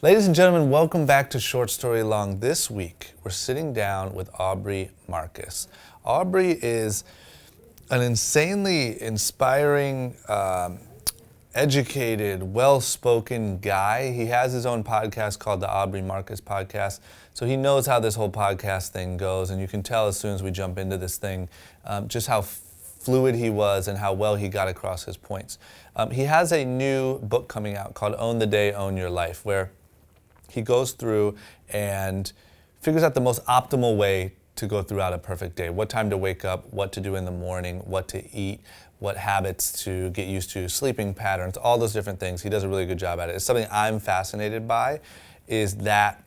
Ladies and gentlemen, welcome back to Short Story Long. This week, we're sitting down with Aubrey Marcus. Aubrey is an insanely inspiring, educated, well-spoken guy. He has his own podcast called the Aubrey Marcus Podcast, so he knows how this whole podcast thing goes, and you can tell as soon as we jump into this thing just how fluid he was and how well he got across his points. He has a new book coming out called Own the Day, Own Your Life, where he goes through and figures out the most optimal way to go throughout a perfect day. What time to wake up, what to do in the morning, what to eat, what habits to get used to, sleeping patterns, all those different things. He does a really good job at it. It's something I'm fascinated by, is that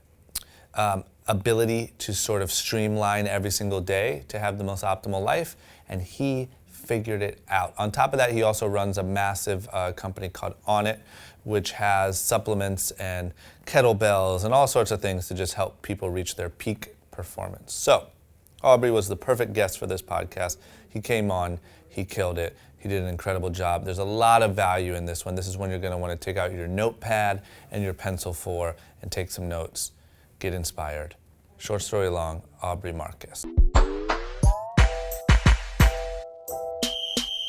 ability to sort of streamline every single day to have the most optimal life, and he figured it out. On top of that, he also runs a massive company called ONNIT, which has supplements and kettlebells and all sorts of things to just help people reach their peak performance. So, Aubrey was the perfect guest for this podcast. He came on, he killed it, he did an incredible job. There's a lot of value in this one. This is when you're gonna wanna take out your notepad and your pencil for and take some notes. Get inspired. Short story long, Aubrey Marcus.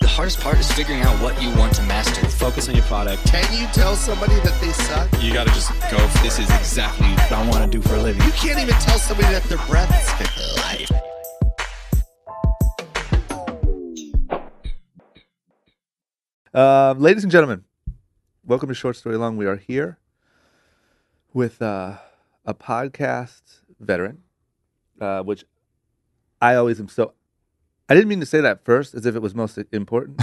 The hardest part is figuring out what you want to master. Focus on your product. Can you tell somebody that they suck? You gotta just go for This is exactly what I want to do for a living. You can't even tell somebody that their breath life. Ladies and gentlemen, welcome to Short Story Long. We are here with a podcast veteran, which I always am so... I didn't mean to say that first as if it was most important,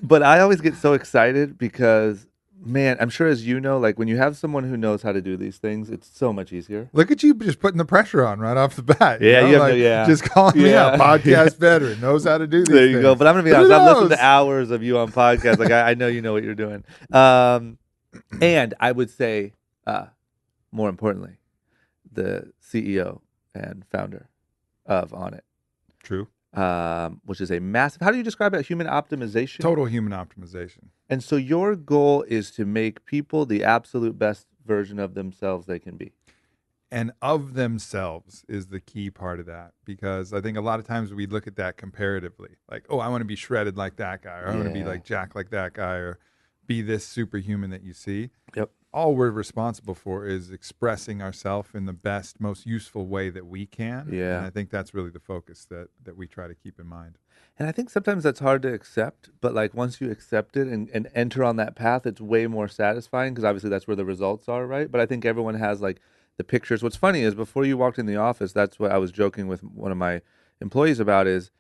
but I always get so excited because, man, I'm sure as you know, like when you have someone who knows how to do these things, it's so much easier. Look at you just putting the pressure on right off the bat. Yeah, you know? yeah. Just calling me out. Podcast veteran, knows how to do these There you things. go. But I'm going to be honest, I've listened to hours of you on podcasts. Like I know you know what you're doing. And I would say, more importantly, the CEO and founder of ONNIT. True. Which is a massive, how do you describe it? Human optimization? Total human optimization. And so your goal is to make people the absolute best version of themselves they can be. And of themselves is the key part of that, because I think a lot of times we look at that comparatively. Like, oh, I want to be shredded like that guy, or I want to be like Jack like that guy, or be this superhuman that you see. Yep. All we're responsible for is expressing ourselves in the best, most useful way that we can. Yeah. And I think that's really the focus that we try to keep in mind. And I think sometimes that's hard to accept, but like once you accept it and enter on that path, it's way more satisfying because obviously that's where the results are, right? But I think everyone has like the pictures. What's funny is before you walked in the office, that's what I was joking with one of my employees about is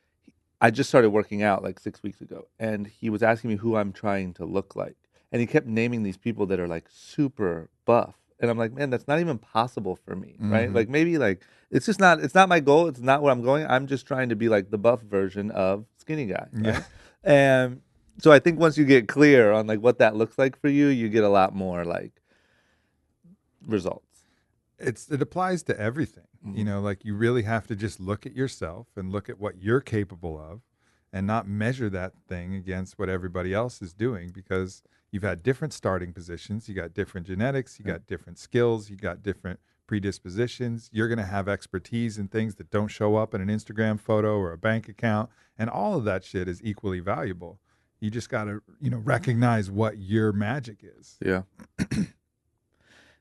I just started working out like 6 weeks ago, and he was asking me who I'm trying to look like. And he kept naming these people that are like super buff. And I'm like, man, that's not even possible for me, right? Like maybe like, it's not my goal. It's not where I'm going. I'm just trying to be like the buff version of skinny guy. Right? Yeah. And so I think once you get clear on like what that looks like for you, you get a lot more like results. It applies to everything. You know, like you really have to just look at yourself and look at what you're capable of and not measure that thing against what everybody else is doing, because you've had different starting positions, you got different genetics, you got different skills, you got different predispositions. You're going to have expertise in things that don't show up in an Instagram photo or a bank account, and all of that shit is equally valuable. You just got to, recognize what your magic is. Yeah.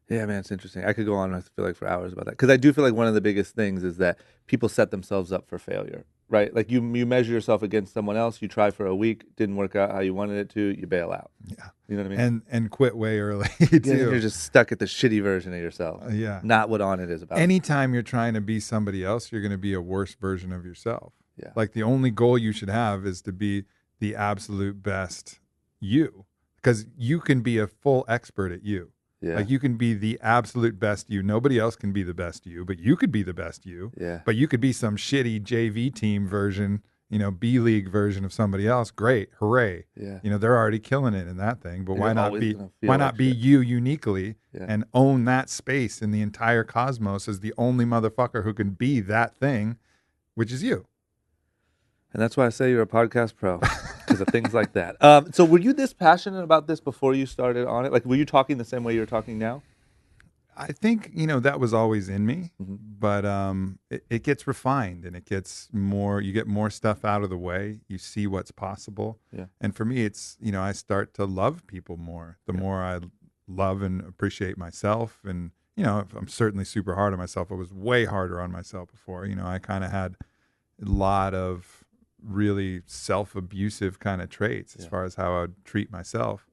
Yeah, man, it's interesting. I could go on, I feel like, for hours about that. Because I do feel like one of the biggest things is that people set themselves up for failure, right? Like you measure yourself against someone else, you try for a week, didn't work out how you wanted it to, you bail out. Yeah. You know what I mean? And quit way early, Yeah, too. you're just stuck at the shitty version of yourself. Yeah. Not what ONNIT is about. Anytime you're trying to be somebody else, you're going to be a worse version of yourself. Yeah. Like the only goal you should have is to be the absolute best you, because you can be a full expert at you. Yeah. Like you can be the absolute best you. Nobody else can be the best you, but you could be the best you. Yeah. But you could be some shitty JV team version, B-League version of somebody else. Great. Hooray. Yeah. They're already killing it in that thing, but And why you're not always be gonna feel why like not be shit. you uniquely Yeah. and own that space in the entire cosmos as the only motherfucker who can be that thing, which is you. And that's why I say you're a podcast pro, because of things like that. So were you this passionate about this before you started on it? Like, were you talking the same way you're talking now? I think, that was always in me, Mm-hmm. but it gets refined and it gets more, you get more stuff out of the way. You see what's possible. Yeah. And for me, it's, I start to love people more, the more I love and appreciate myself. And, I'm certainly super hard on myself. I was way harder on myself before. I kind of had a lot of really self-abusive kind of traits as far as how I would treat myself.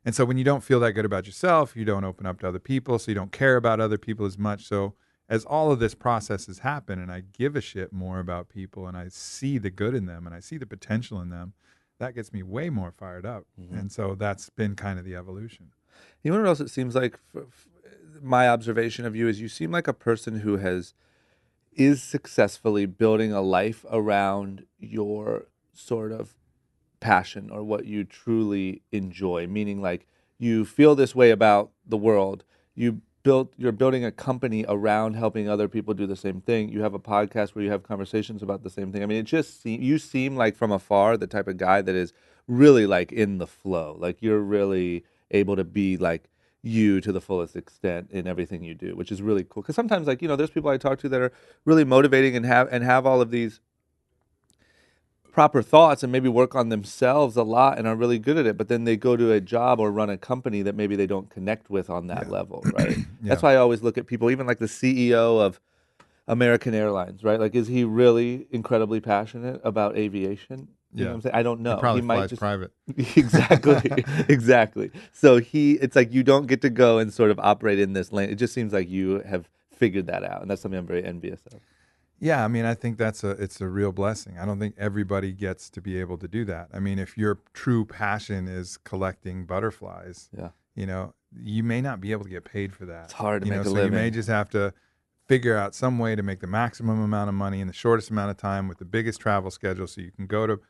And so when you don't feel that good about yourself, you don't open up to other people, so you don't care about other people as much. So as all of this processes happen and I give a shit more about people and I see the good in them and I see the potential in them, that gets me way more fired up. Mm-hmm. And so that's been kind of the evolution. You know what else it seems like? My observation of you is you seem like a person who is successfully building a life around your sort of passion or what you truly enjoy. Meaning, like, you feel this way about the world. You're building a company around helping other people do the same thing. You have a podcast where you have conversations about the same thing. I mean, you seem like from afar the type of guy that is really like in the flow. Like you're really able to be like you to the fullest extent in everything you do, which is really cool. Because sometimes, like, there's people I talk to that are really motivating and have all of these proper thoughts and maybe work on themselves a lot and are really good at it, but then they go to a job or run a company that maybe they don't connect with on that level, right? That's why I always look at people, even like the CEO of American Airlines, right? Like, is he really incredibly passionate about aviation? You know what I'm saying? I don't know. He probably might flies just private. Exactly. Exactly. So it's like you don't get to go and sort of operate in this lane. It just seems like you have figured that out, and that's something I'm very envious of. Yeah, I mean, I think it's a real blessing. I don't think everybody gets to be able to do that. I mean, if your true passion is collecting butterflies, you may not be able to get paid for that. It's hard to make a so living. You may just have to figure out some way to make the maximum amount of money in the shortest amount of time with the biggest travel schedule so you can go to,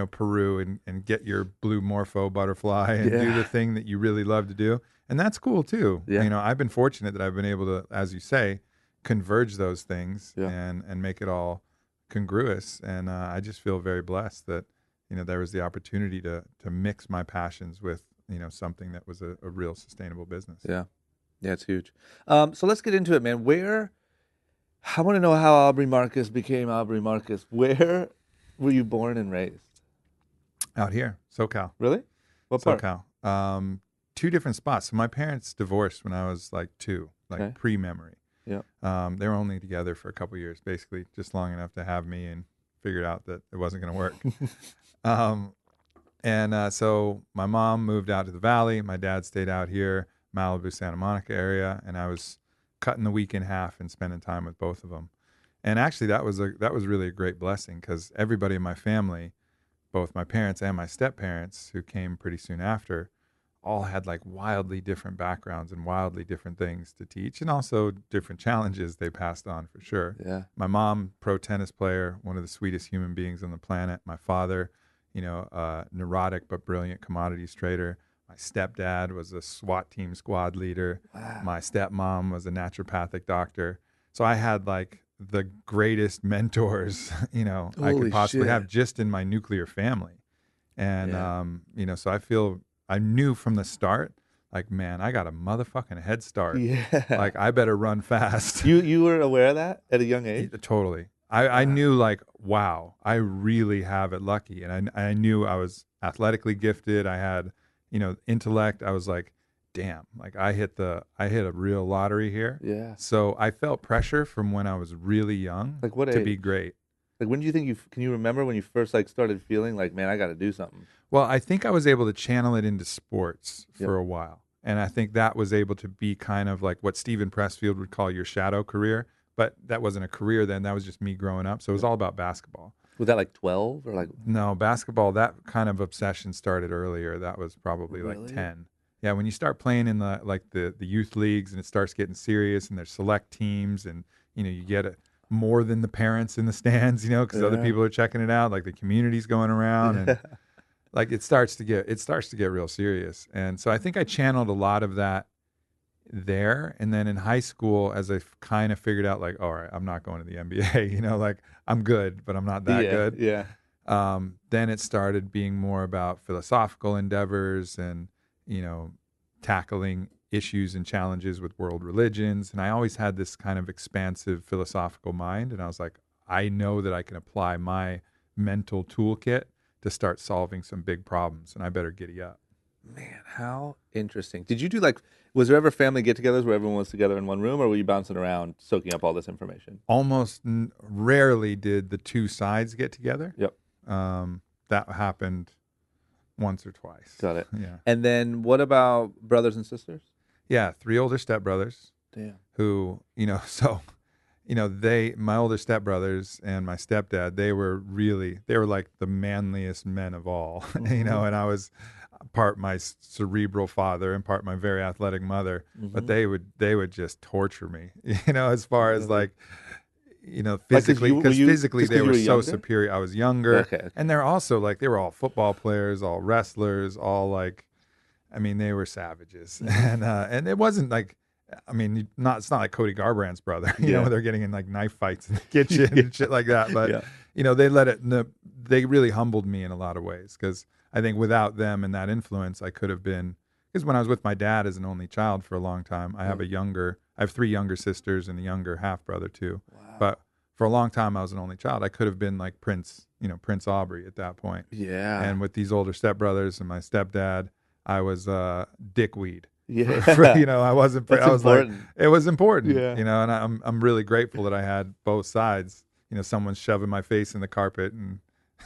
Peru and get your blue morpho butterfly and do the thing that you really love to do. And that's cool too. Yeah. I've been fortunate that I've been able to, as you say, converge those things and make it all congruous. And I just feel very blessed that, there was the opportunity to mix my passions with, something that was a real sustainable business. Yeah. Yeah, it's huge. So let's get into it, man. I want to know how Aubrey Marcus became Aubrey Marcus. Where were you born and raised? Out here, SoCal. Really? What part? SoCal. Two different spots. So my parents divorced when I was like 2, like pre-memory. Yeah. They were only together for a couple years, basically just long enough to have me, and figured out that it wasn't going to work. So my mom moved out to the Valley. My dad stayed out here, Malibu, Santa Monica area, and I was cutting the week in half and spending time with both of them. And actually, that was really a great blessing because everybody in my family, both my parents and my step-parents, who came pretty soon after, all had like wildly different backgrounds and wildly different things to teach, and also different challenges they passed on for sure. Yeah. My mom, pro tennis player, one of the sweetest human beings on the planet. My father, neurotic but brilliant commodities trader. My stepdad was a SWAT team squad leader. Wow. My stepmom was a naturopathic doctor. So I had like the greatest mentors, I could possibly have just in my nuclear family. And, so I knew from the start, like, man, I got a motherfucking head start. Yeah. Like, I better run fast. You were aware of that at a young age? Totally. I knew, like, wow, I really have it lucky. And I knew I was athletically gifted. I had, intellect. I was like, damn, like I hit a real lottery here. Yeah. So I felt pressure from when I was really young, Like what to age? be great. Like when do you think can you remember when you first like started feeling like, man, I got to do something? Well, I think I was able to channel it into sports for a while. And I think that was able to be kind of like what Steven Pressfield would call your shadow career. But that wasn't a career then. That was just me growing up. So it was all about basketball. Was that like 12 or like? No, basketball, that kind of obsession started earlier. That was probably Really? like 10. Yeah, when you start playing in the youth leagues and it starts getting serious and there's select teams and, you get more than the parents in the stands, because other people are checking it out, like the community's going around and like it starts to get real serious. And so I think I channeled a lot of that there. And then in high school, as I kind of figured out like, all right, I'm not going to the NBA, like I'm good, but I'm not that good. Yeah. Then it started being more about philosophical endeavors and, tackling issues and challenges with world religions. And I always had this kind of expansive philosophical mind. And I was like, I know that I can apply my mental toolkit to start solving some big problems, and I better giddy up. Man, how interesting. Did you do was there ever family get-togethers where everyone was together in one room, or were you bouncing around soaking up all this information? Almost rarely did the two sides get together. Yep. That happened once or twice. Got it. Yeah. And then what about brothers and sisters? Yeah, 3 older stepbrothers. Damn. Who, my older stepbrothers and my stepdad, they were like the manliest men of all, and I was part my cerebral father and part my very athletic mother, but they would just torture me, as far as physically, because physically they were so superior. I was younger. Okay. And they're also they were all football players, all wrestlers, all they were savages. And it wasn't it's not like Cody Garbrandt's brother, where they're getting in knife fights in the kitchen and shit like that. But, they really humbled me in a lot of ways, because I think without them and that influence, I could have been, because when I was with my dad as an only child for a long time, I have 3 younger sisters and a younger half brother too. Wow. But for a long time, I was an only child. I could have been like Prince Aubrey at that point. Yeah. And with these older stepbrothers and my stepdad, I was dickweed. Yeah. I wasn't. That's I was important. It was important. Yeah. And I'm really grateful that I had both sides. Someone shoving my face in the carpet, and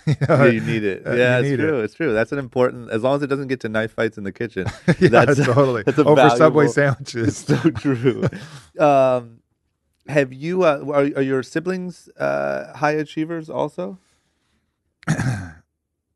you need it. Yeah, it's true. It's true. That's an important. As long as it doesn't get to knife fights in the kitchen. Totally. That's a over valuable, Subway sandwiches. It's so true. Have you? Are your siblings high achievers also?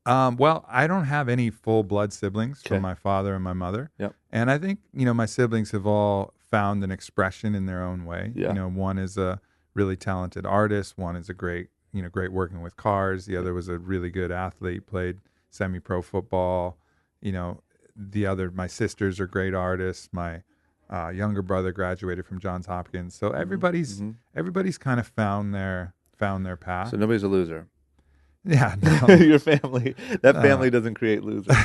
Well, I don't have any full blood siblings Okay. from my father and my mother. Yep. And I think, my siblings have all found an expression in their own way. Yeah. One is a really talented artist. One is a great working with cars. The other was a really good athlete, played semi-pro football. My sisters are great artists. My younger brother graduated from Johns Hopkins. So everybody's kind of found their path. So nobody's a loser. Yeah, no. Your family. That family doesn't create losers.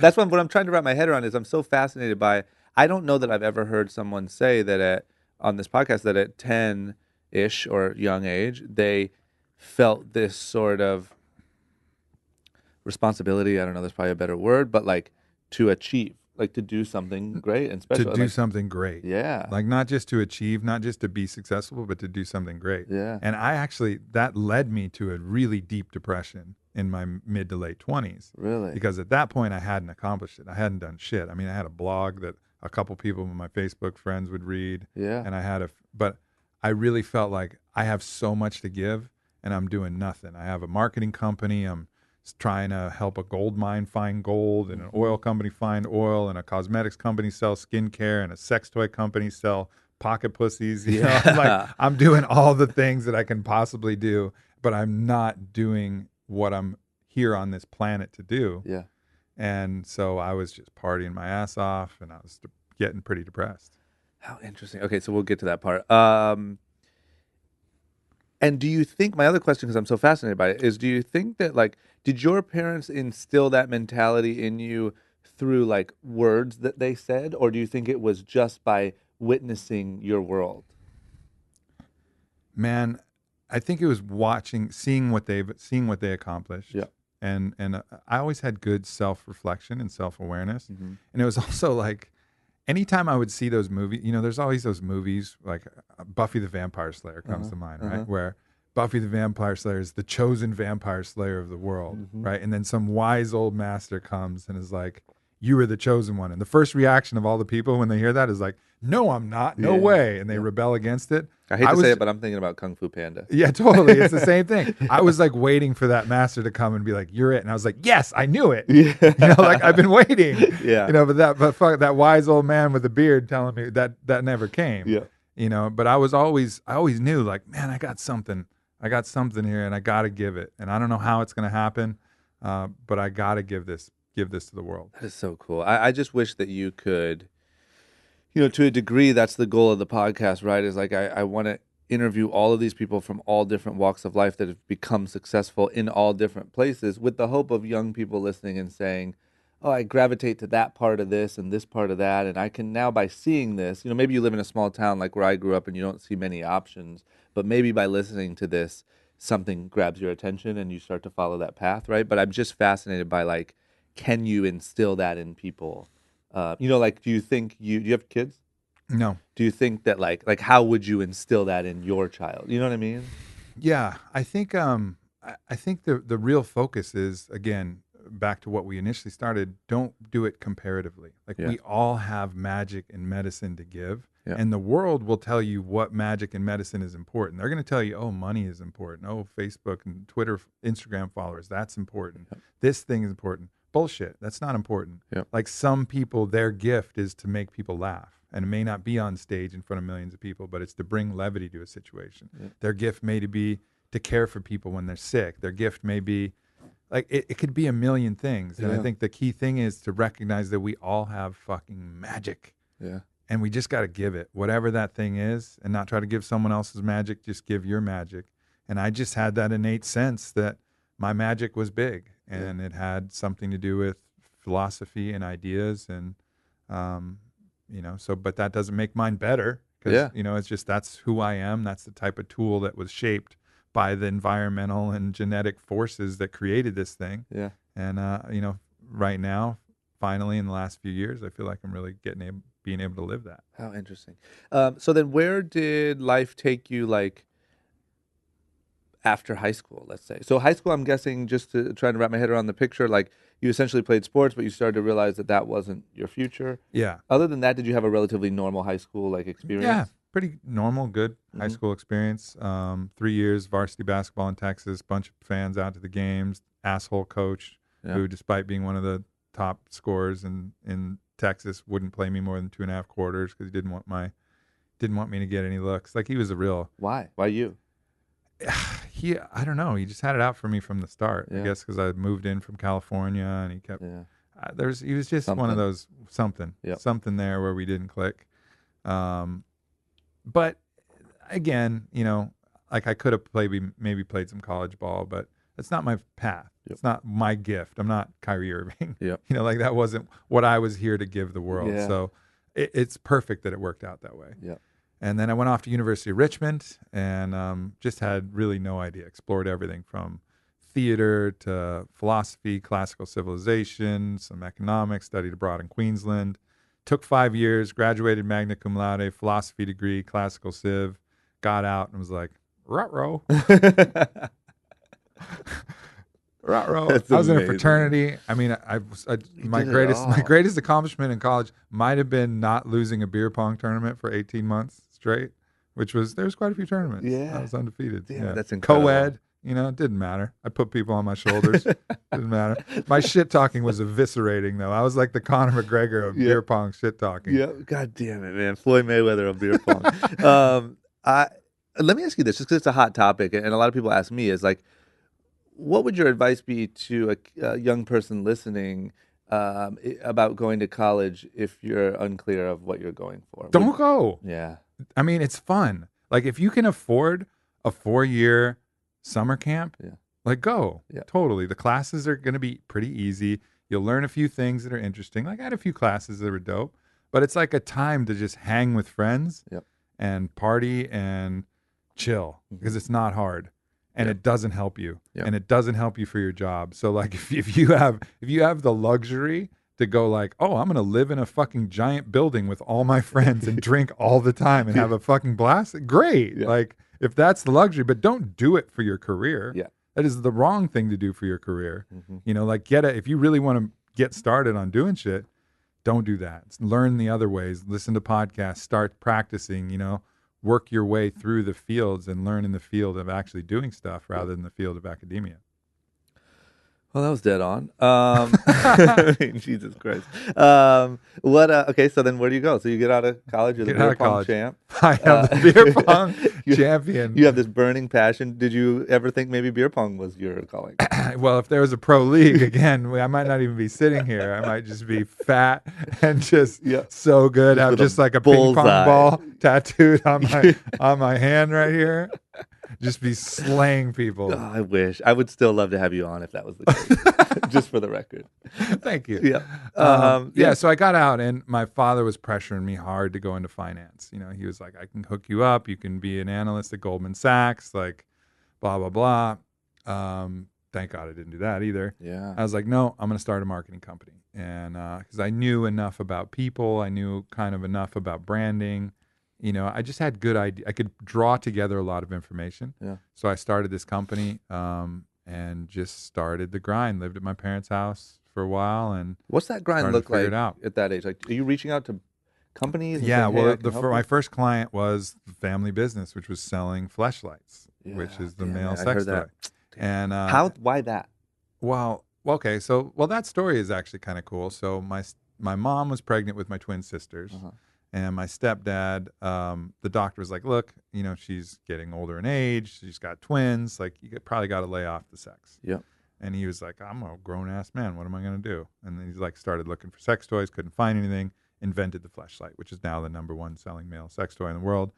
That's what I'm trying to wrap my head around. Is I'm so fascinated by. I don't know that I've ever heard someone say that on this podcast that at 10-ish or young age they felt this sort of responsibility. I don't know. There's probably a better word, but to achieve. To do something great and special. To do something great. Yeah. Not just to achieve, not just to be successful, but to do something great. Yeah. And that led me to a really deep depression in my mid to late 20s. Really? Because at that point, I hadn't accomplished it. I hadn't done shit. I had a blog that a couple people in my Facebook friends would read. Yeah. And but I really felt like I have so much to give and I'm doing nothing. I have a marketing company. I'm trying to help a gold mine find gold, and an oil company find oil, and a cosmetics company sell skincare, and a sex toy company sell pocket pussies. I'm doing all the things that I can possibly do, but I'm not doing what I'm here on this planet to do. Yeah. And so I was just partying my ass off, and I was getting pretty depressed. How interesting. Okay, so we'll get to that part. And do you think, my other question, because I'm so fascinated by it, is do you think that, did your parents instill that mentality in you through, words that they said, or do you think it was just by witnessing your world? Man, I think it was seeing what they accomplished. Yeah. And I always had good self-reflection and self-awareness. Mm-hmm. And it was also anytime I would see those movies, there's always those movies Buffy the Vampire Slayer comes to mind, right? Where Buffy the Vampire Slayer is the chosen vampire slayer of the world, right? And then some wise old master comes and is like, you are the chosen one. And the first reaction of all the people when they hear that is like, no, I'm not. No way. And they rebel against it. I hate to say it, but I'm thinking about Kung Fu Panda. Yeah, totally. It's the same thing. I was waiting for that master to come and be like, you're it. And I was like, yes, I knew it. Yeah. I've been waiting. Yeah. But fuck, that wise old man with the beard telling me that never came. Yeah. But I always knew man, I got something here and I got to give it. And I don't know how it's going to happen. But I got to give this to the world. That is so cool. I just wish that you could, to a degree, that's the goal of the podcast, right? Is I want to interview all of these people from all different walks of life that have become successful in all different places, with the hope of young people listening and saying, oh, I gravitate to that part of this and this part of that, and I can now, by seeing this, maybe you live in a small town like where I grew up and you don't see many options, but maybe by listening to this, something grabs your attention and you start to follow that path, right? But I'm just fascinated by, like, can you instill that in people? Like, do you think do you have kids? No. Do you think that like how would you instill that in your child? You know what I mean? Yeah, I think the real focus is, again, back to what we initially started. Don't do it comparatively. Like, we all have magic and medicine to give, and the world will tell you what magic and medicine is important. They're going to tell you, oh, money is important. Oh, Facebook and Twitter, Instagram followers, that's important. This thing is important. Bullshit. That's not important. Like, some people, their gift is to make people laugh. And it may not be on stage in front of millions of people, but it's to bring levity to a situation. Their gift may be to care for people when they're sick. Their gift may be, like, it could be a million things. And I think the key thing is to recognize that we all have fucking magic. And we just got to give it, whatever that thing is, and not try to give someone else's magic. Just give your magic. And I just had that innate sense that my magic was big, and it had something to do with philosophy and ideas and, but that doesn't make mine better because, it's just, that's who I am. That's the type of tool that was shaped by the environmental and genetic forces that created this thing. And, right now, finally, in the last few years, I feel like I'm really being able to live that. How interesting. So then where did life take you, like, after high school, let's say? So high school, I'm guessing, just to try to wrap my head around the picture, like, you essentially played sports, but you started to realize that wasn't your future. Other than that, did you have a relatively normal high school, like, experience? Yeah, pretty normal, good high school experience. 3 years varsity basketball in Texas, bunch of fans out to the games, asshole coach who, despite being one of the top scorers in Texas, wouldn't play me more than 2.5 quarters because he didn't want me to get any looks. Like, he was a real... Why you? I don't know. He just had it out for me from the start. I guess because I moved in from California, and he kept. He was just one of those something there where we didn't click. But again, like, I could have maybe played some college ball, but it's not my path. It's not my gift. I'm not Kyrie Irving. Like, that wasn't what I was here to give the world. So it's perfect that it worked out that way. And then I went off to University of Richmond and just had really no idea. Explored everything from theater to philosophy, classical civilization, some economics, studied abroad in Queensland. Took 5 years, graduated magna cum laude, philosophy degree, classical civ, got out and was like, ruh-roh. Ruh-roh. I was in a fraternity. I mean, my greatest accomplishment in college might have been not losing a beer pong tournament for 18 months straight, there was quite a few tournaments. I was undefeated. That's incredible. Co-ed, it didn't matter. I put people on my shoulders. Didn't matter. My shit talking was eviscerating, though. I was like the Conor McGregor of beer pong shit talking. God damn it, man. Floyd Mayweather of beer pong. Let me ask you this, just because it's a hot topic, and a lot of people ask me, is like, what would your advice be to a young person listening about going to college if you're unclear of what you're going for? Don't go. Yeah. I mean, it's fun. Like, if you can afford a 4-year summer camp, like, go. Totally. The classes are going to be pretty easy. You'll learn a few things that are interesting. Like, I had a few classes that were dope, but it's like a time to just hang with friends and party and chill because it's not hard. And it doesn't help you, and it doesn't help you for your job. So, like, if you have the luxury to go, like, oh, I'm gonna live in a fucking giant building with all my friends and drink all the time and have a fucking blast, great. Like, if that's the luxury, but don't do it for your career. That is the wrong thing to do for your career. Like, if you really want to get started on doing shit, don't do that. Learn the other ways. Listen to podcasts. Start practicing. Work your way through the fields and learn in the field of actually doing stuff rather than the field of academia. Well, that was dead on. I mean, Jesus Christ. Okay, so then where do you go? So you get out of college, you're the beer pong champ. I am the beer pong champion. You have this burning passion. Did you ever think maybe beer pong was your calling? Well, if there was a pro league, again, I might not even be sitting here. I might just be fat and just so good. Have just like a ping pong ball tattooed on my hand right here. just be slaying people. Oh, I wish. I would still love to have you on if that was the case. Just for the record. Thank you. Yeah. So I got out, and my father was pressuring me hard to go into finance. You know, he was like, I can hook you up. You can be an analyst at Goldman Sachs, like blah, blah, blah. Thank God I didn't do that either. Yeah. I was like, no, I'm going to start a marketing company. And because I knew enough about people, I knew kind of enough about branding. You know, I just had good idea. I could draw together a lot of information. Yeah. So I started this company and just started the grind. Lived at my parents' house for a while, and What's that grind started to look figure like it out. at that age? Like, are you reaching out to companies? And Yeah, saying, hey, well, I can help my you? first client was the family business, which was selling fleshlights, which Yeah, is the damn male it, I sex heard toy. that. And Why that? Well, okay, so that story is actually kind of cool. So my mom was pregnant with my twin sisters, and my stepdad, the doctor was like, "Look, you know, she's getting older in age. She's got twins. Like, you probably got to lay off the sex." Yep. And he was like, "I'm a grown ass man. What am I going to do?" And then he's like, started looking for sex toys, couldn't find anything. Invented the fleshlight, which is now the #1 selling male sex toy in the world.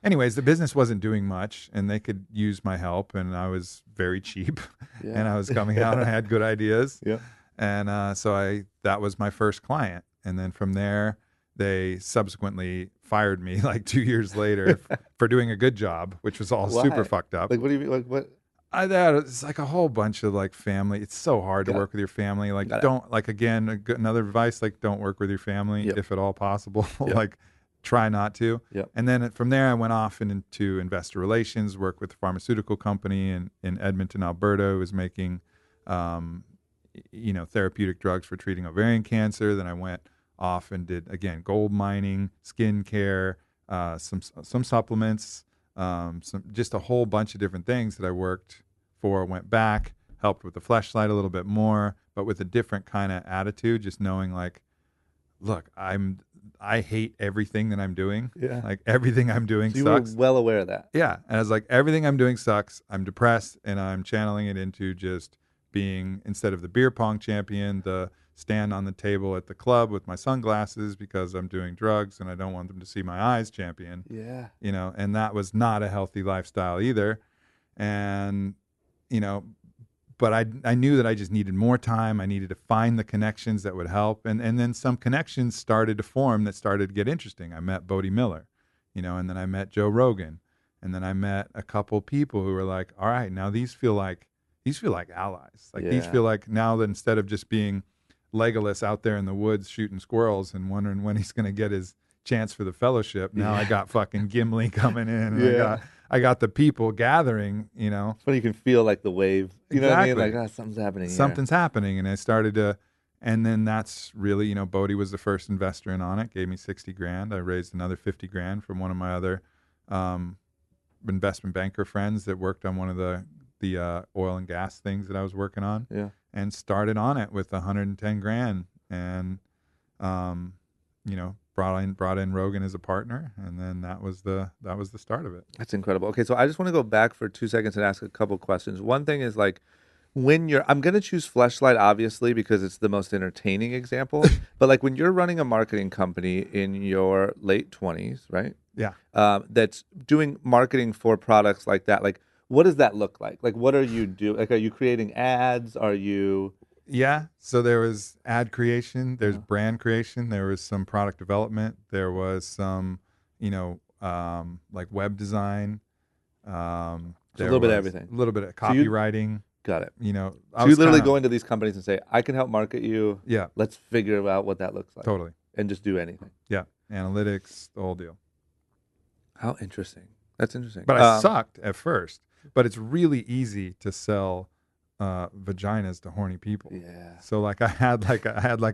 Anyways, the business wasn't doing much, and they could use my help, and I was very cheap, and I was coming out and I had good ideas. Yeah. And so that was my first client. And then from there, they subsequently fired me like 2 years later for doing a good job, which was all super Why? fucked up. Like, what do you mean? Like, what? It's like a whole bunch of like family. It's so hard to Got it. work with your family. Like, Got it. don't, like, again, another advice, like, don't work with your family Yep. if at all possible. Yep. Like, try not to. Yep. And then from there, I went off into investor relations, worked with a pharmaceutical company in Edmonton, Alberta. It was making, therapeutic drugs for treating ovarian cancer. Then I went off and did, again, gold mining, skincare, some supplements, just a whole bunch of different things that I worked for. Went back, helped with the fleshlight a little bit more, but with a different kind of attitude, just knowing like, look, I hate everything that I'm doing. Yeah. Like, everything I'm doing So you sucks. were well aware of that. Yeah. And I was like, everything I'm doing sucks. I'm depressed, and I'm channeling it into just being, instead of the beer pong champion, the stand on the table at the club with my sunglasses because I'm doing drugs and I don't want them to see my eyes champion. Yeah. You know, and that was not a healthy lifestyle either. And, you know, but I knew that I just needed more time. I needed to find the connections that would help. And then some connections started to form that started to get interesting. I met Bodie Miller, you know, and then I met Joe Rogan. And then I met a couple people who were like, all right, now these feel like allies. Like, these Yeah. feel like, now that instead of just being Legolas out there in the woods shooting squirrels and wondering when he's going to get his chance for the fellowship, now I got fucking Gimli coming in, and Yeah. I got the people gathering, you know. It's funny, you can feel like the wave. You know what I mean? Exactly. Like, something's happening here. Something's happening. And I started to, and then that's really, you know, Bodie was the first investor in ONNIT, gave me 60 grand. I raised another 50 grand from one of my other investment banker friends that worked on one of the oil and gas things that I was working on. Yeah. And started ONNIT with 110 grand, and you know, brought in Rogan as a partner, and then that was the start of it. That's incredible. Okay, so I just want to go back for 2 seconds and ask a couple questions. One thing is, like, I'm going to choose Fleshlight, obviously, because it's the most entertaining example. But like, when you're running a marketing company in your late 20s, right? Yeah. That's doing marketing for products like that, like, what does that look like? Like, what are you doing? Like, are you creating ads? Are you... Yeah. So there was ad creation, there's brand creation, there was some product development, there was some, you know, like web design. So a little bit of everything. A little bit of So you- copywriting. Got it. You know, So you literally go into these companies and say, I can help market you. Yeah, Let's figure out what that looks like. totally. And just do anything. Yeah, analytics, the whole deal. How interesting. That's interesting. But I sucked at first. But it's really easy to sell vaginas to horny people. Yeah. So like I had like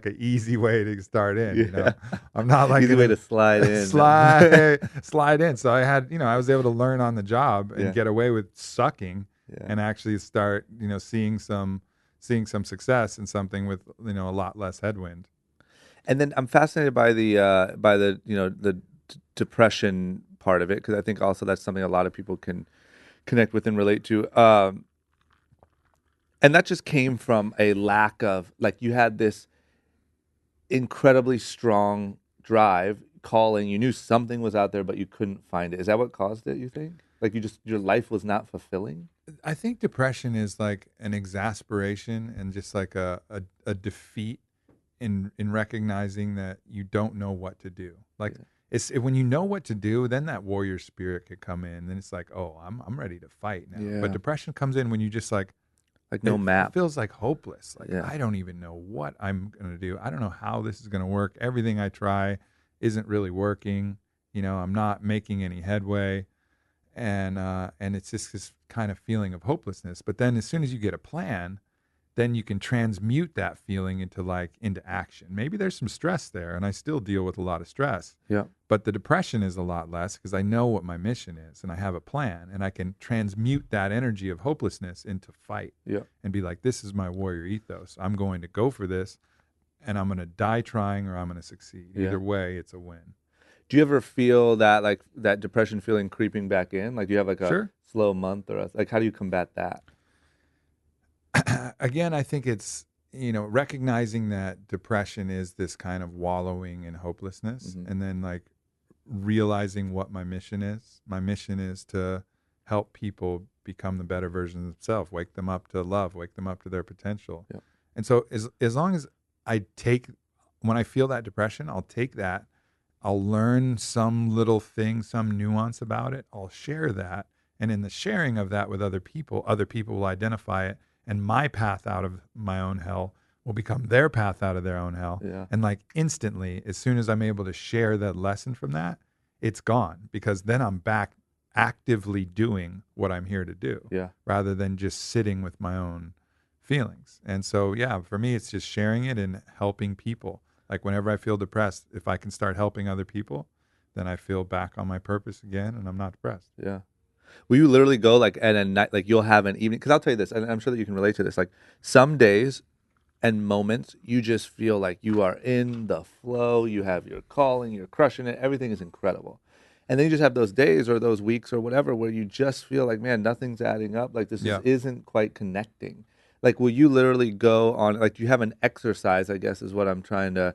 an easy way to start in. You know, I'm not like Easy way to slide in. slide in. So I had, you know, I was able to learn on the job and Yeah. get away with sucking Yeah. and actually start, you know, seeing some success in something with, you know, a lot less headwind. And then I'm fascinated by the you know, the depression part of it, because I think also that's something a lot of people can connect with and relate to. And that just came from a lack of, like, you had this incredibly strong drive. calling, you knew something was out there, but you couldn't find it. Is that what caused it, you think? Like your life was not fulfilling? I think depression is like an exasperation and just like a defeat in recognizing that you don't know what to do. Like when you know what to do, then that warrior spirit could come in. Then it's like, oh, I'm ready to fight now. Yeah. But depression comes in when you just like no map. It feels like hopeless. Like Yeah. I don't even know what I'm going to do. I don't know how this is going to work. Everything I try isn't really working. I'm not making any headway. And it's just this kind of feeling of hopelessness. But then as soon as you get a plan, then you can transmute that feeling into action. Maybe there's some stress there, and I still deal with a lot of stress. Yeah. But the depression is a lot less because I know what my mission is, and I have a plan, and I can transmute that energy of hopelessness into fight. Yeah. And be like, this is my warrior ethos. I'm going to go for this, and I'm going to die trying, or I'm going to succeed. Yeah. Either way, it's a win. Do you ever feel that like that depression feeling creeping back in? Like do you have like a Sure. slow month or like how do you combat that? Again, I think it's, recognizing that depression is this kind of wallowing in hopelessness, Mhm. and then like realizing what my mission is. My mission is to help people become the better version of themselves, wake them up to love, wake them up to their potential. Yeah. And so as long as when I feel that depression, I'll take that, I'll learn some little thing, some nuance about it, I'll share that. And in the sharing of that with other people will identify it. And my path out of my own hell will become their path out of their own hell. Yeah. And like instantly, as soon as I'm able to share that lesson from that, it's gone, because then I'm back actively doing what I'm here to do, Yeah. rather than just sitting with my own feelings. And so, yeah, for me, it's just sharing it and helping people. Like whenever I feel depressed, if I can start helping other people, then I feel back on my purpose again, and I'm not depressed. Yeah. Will you literally go like at a night, like you'll have an evening? Because I'll tell you this, and I'm sure that you can relate to this. Like some days and moments, you just feel like you are in the flow. You have your calling, you're crushing it. Everything is incredible. And then you just have those days or those weeks or whatever where you just feel like, man, nothing's adding up. Like this Yeah. isn't quite connecting. Like, will you literally go on, like, do you have an exercise, I guess is what I'm trying to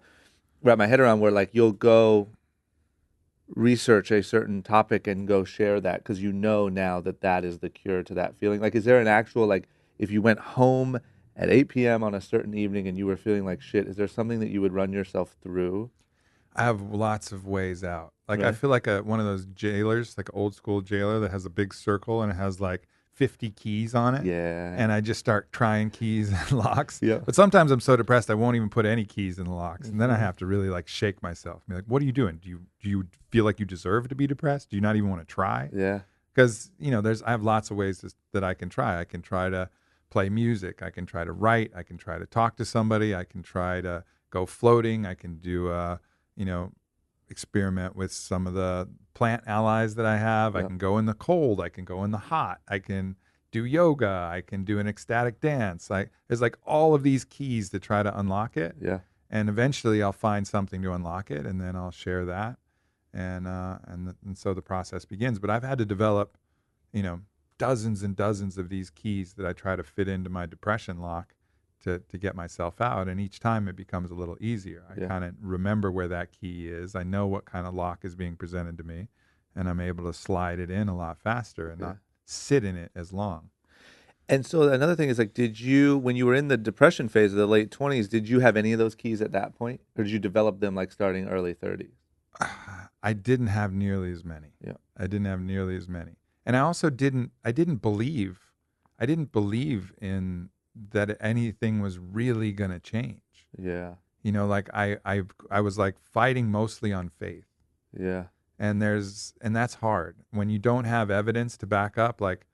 wrap my head around, where like you'll go research a certain topic and go share that because you know now that that is the cure to that feeling? Like, is there an actual, like, if you went home at 8 p.m. on a certain evening and you were feeling like shit, is there something that you would run yourself through? I have lots of ways out. Like I Really? feel like one of those jailers, like an old school jailer that has a big circle and it has like 50 keys on it. Yeah. And I just start trying keys and locks. Yeah. But sometimes I'm so depressed I won't even put any keys in the locks. And then I have to really like shake myself. Be like, what are you doing? Do you feel like you deserve to be depressed? Do you not even want to try? Yeah. Because, I have lots of ways that I can try. I can try to play music. I can try to write. I can try to talk to somebody. I can try to go floating. I can do, experiment with some of the plant allies that I have. I Yeah. can go in the cold. I can go in the hot. I can do yoga. I can do an ecstatic dance. There's like all of these keys to try to unlock it. Yeah. And eventually I'll find something to unlock it, and then I'll share that. And so the process begins. But I've had to develop, dozens and dozens of these keys that I try to fit into my depression lock to get myself out. And each time it becomes a little easier. I Yeah. kind of remember where that key is. I know what kind of lock is being presented to me, and I'm able to slide it in a lot faster and Yeah. not sit in it as long. And so another thing is, like, did you, when you were in the depression phase of the late 20s, did you have any of those keys at that point? Or did you develop them like starting early 30s? I didn't have nearly as many. Yeah. I didn't have nearly as many. And I also didn't believe in that anything was really going to change. Yeah. Like I was like fighting mostly on faith. Yeah. And that's hard when you don't have evidence to back up. Like,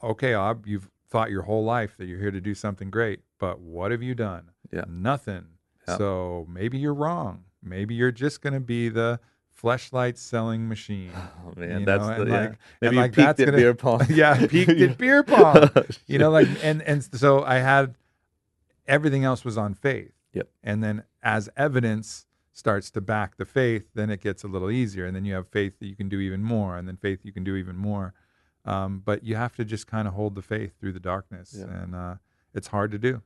okay, Ob, you've thought your whole life that you're here to do something great, but what have you done? Yeah. Nothing. Yeah. So maybe you're wrong. Maybe you're just going to be the fleshlight selling machine. Oh man, You that's know, the, and yeah. like- Maybe and you like peaked that's at gonna- beer pong. Yeah, peaked at beer pong. And so I had everything else was on faith. Yep. And then as evidence starts to back the faith, then it gets a little easier. And then you have faith that you can do even more, and then faith you can do even more. But you have to just kind of hold the faith through the darkness. Yeah. And it's hard to do.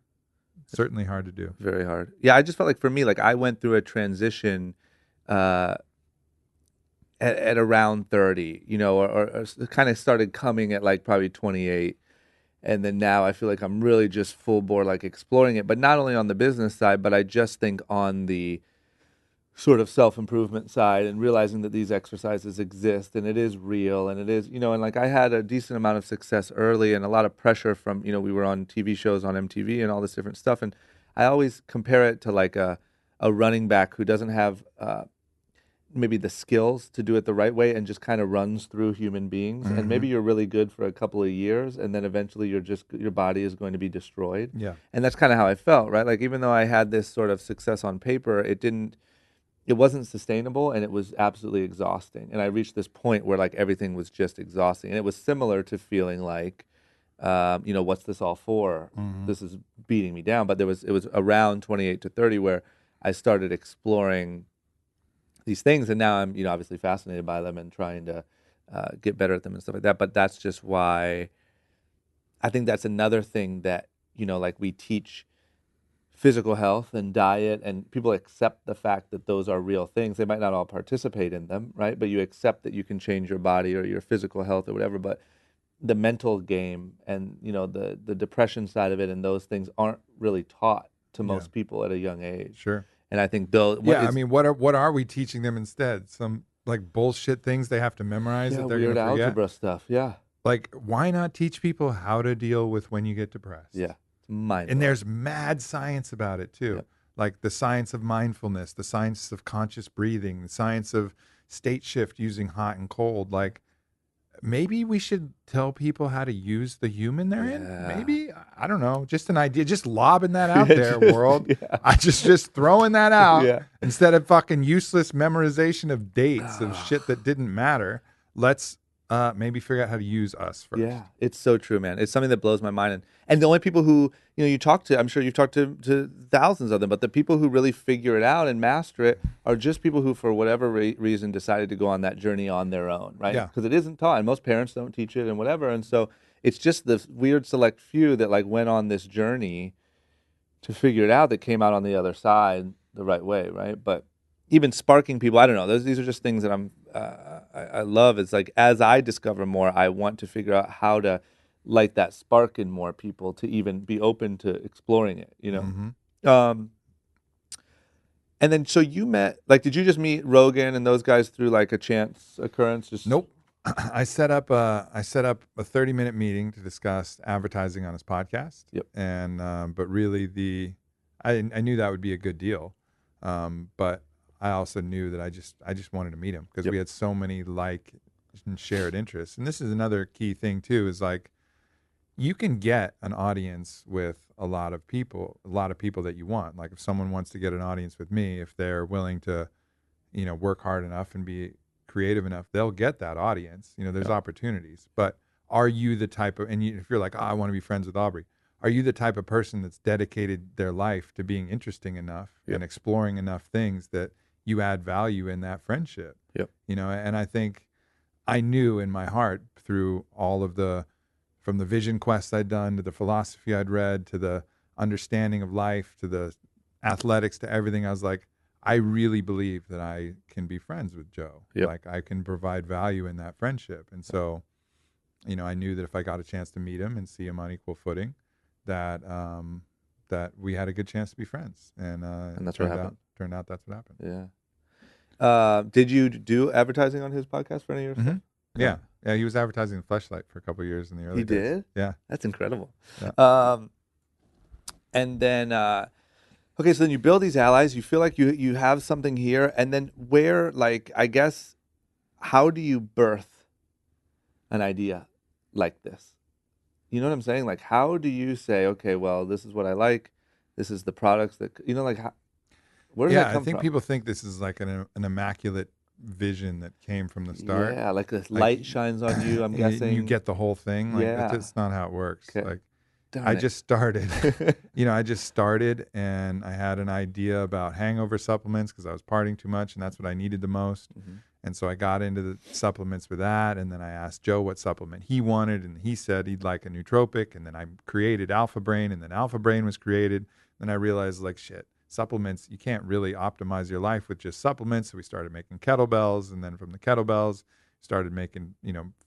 Certainly hard to do. Very hard. Yeah, I just felt like for me, like I went through a transition at around 30, or kind of started coming at like probably 28. And then now I feel like I'm really just full bore, like exploring it, but not only on the business side, but I just think on the sort of self-improvement side and realizing that these exercises exist and it is real and it is, and like I had a decent amount of success early and a lot of pressure from, we were on TV shows on MTV and all this different stuff. And I always compare it to like a running back who doesn't have maybe the skills to do it the right way and just kind of runs through human beings. Mm-hmm. And maybe you're really good for a couple of years and then eventually your body is going to be destroyed. Yeah. And that's kind of how I felt, right? Like even though I had this sort of success on paper, it wasn't sustainable and it was absolutely exhausting. And I reached this point where like everything was just exhausting. And it was similar to feeling like, what's this all for? Mm-hmm. This is beating me down. But it was around 28 to 30 where I started exploring these things. And now I'm, obviously fascinated by them and trying to get better at them and stuff like that. But that's just why I think that's another thing that, like we teach physical health and diet, and people accept the fact that those are real things. They might not all participate in them, right? But you accept that you can change your body or your physical health or whatever. But the mental game and, the depression side of it and those things aren't really taught to most people at a young age. Sure. And I think those... what are we teaching them instead? Some like bullshit things they have to memorize that they're going to forget? Weird algebra stuff, yeah. Like, why not teach people how to deal with when you get depressed? Yeah. Mind and there's mad science about it too. Yep. Like the science of mindfulness, the science of conscious breathing, the science of state shift using hot and cold. Like maybe we should tell people how to use the human they're in. Maybe, I don't know, just an idea, just lobbing that out there, world. Yeah. I just throwing that out instead of fucking useless memorization of dates of shit that didn't matter. Let's maybe figure out how to use us first. Yeah, it's so true, man. It's something that blows my mind. And the only people who, you talk to, I'm sure you've talked to thousands of them, but the people who really figure it out and master it are just people who, for whatever reason, decided to go on that journey on their own, right? Yeah. Because it isn't taught, and most parents don't teach it and whatever. And so it's just this weird select few that like went on this journey to figure it out that came out on the other side the right way, right? But even sparking people, I don't know. These are just things that I love. It's like as I discover more, I want to figure out how to light that spark in more people to even be open to exploring it. Mm-hmm. And then so you met, like, did you just meet Rogan and those guys through like a chance occurrence? Just Nope. I set up a 30-minute meeting to discuss advertising on his podcast. Yep. And but really I knew that would be a good deal. But I also knew that I just wanted to meet him because we had so many like and shared interests. And this is another key thing too, is like you can get an audience with a lot of people that you want. Like if someone wants to get an audience with me, if they're willing to, work hard enough and be creative enough, they'll get that audience. There's opportunities. But are you the type of, if you're like, I want to be friends with Aubrey, are you the type of person that's dedicated their life to being interesting enough and exploring enough things that you add value in that friendship? Yep. And I think I knew in my heart through all of from the vision quests I'd done to the philosophy I'd read to the understanding of life to the athletics to everything, I was like, I really believe that I can be friends with Joe. Yep. Like I can provide value in that friendship. And so, I knew that if I got a chance to meet him and see him on equal footing, that we had a good chance to be friends. And that's what happened. Turned out that's what happened. Yeah. Did you do advertising on his podcast for any of your stuff? Yeah. Yeah, he was advertising Fleshlight for a couple of years in the early days. He did? Yeah. That's incredible. Yeah. And then, okay, so then you build these allies. You feel like you have something here. And then where, like, I guess, how do you birth an idea like this? You know what I'm saying? Like, how do you say, okay, well, this is what I like. This is the products that, like, where does that come from? I think people think this is like an immaculate vision that came from the start. Yeah, like this light shines on you, I'm guessing. You get the whole thing. Like, that's not how it works. Okay. Like, I just started, and I had an idea about hangover supplements because I was partying too much and that's what I needed the most. Mm-hmm. And so I got into the supplements with that. And then I asked Joe what supplement he wanted. And he said he'd like a nootropic. And then I created Alpha Brain, and then Alpha Brain was created. Then I realized, like, shit, supplements, you can't really optimize your life with just supplements. So we started making kettlebells, and then from the kettlebells, started making,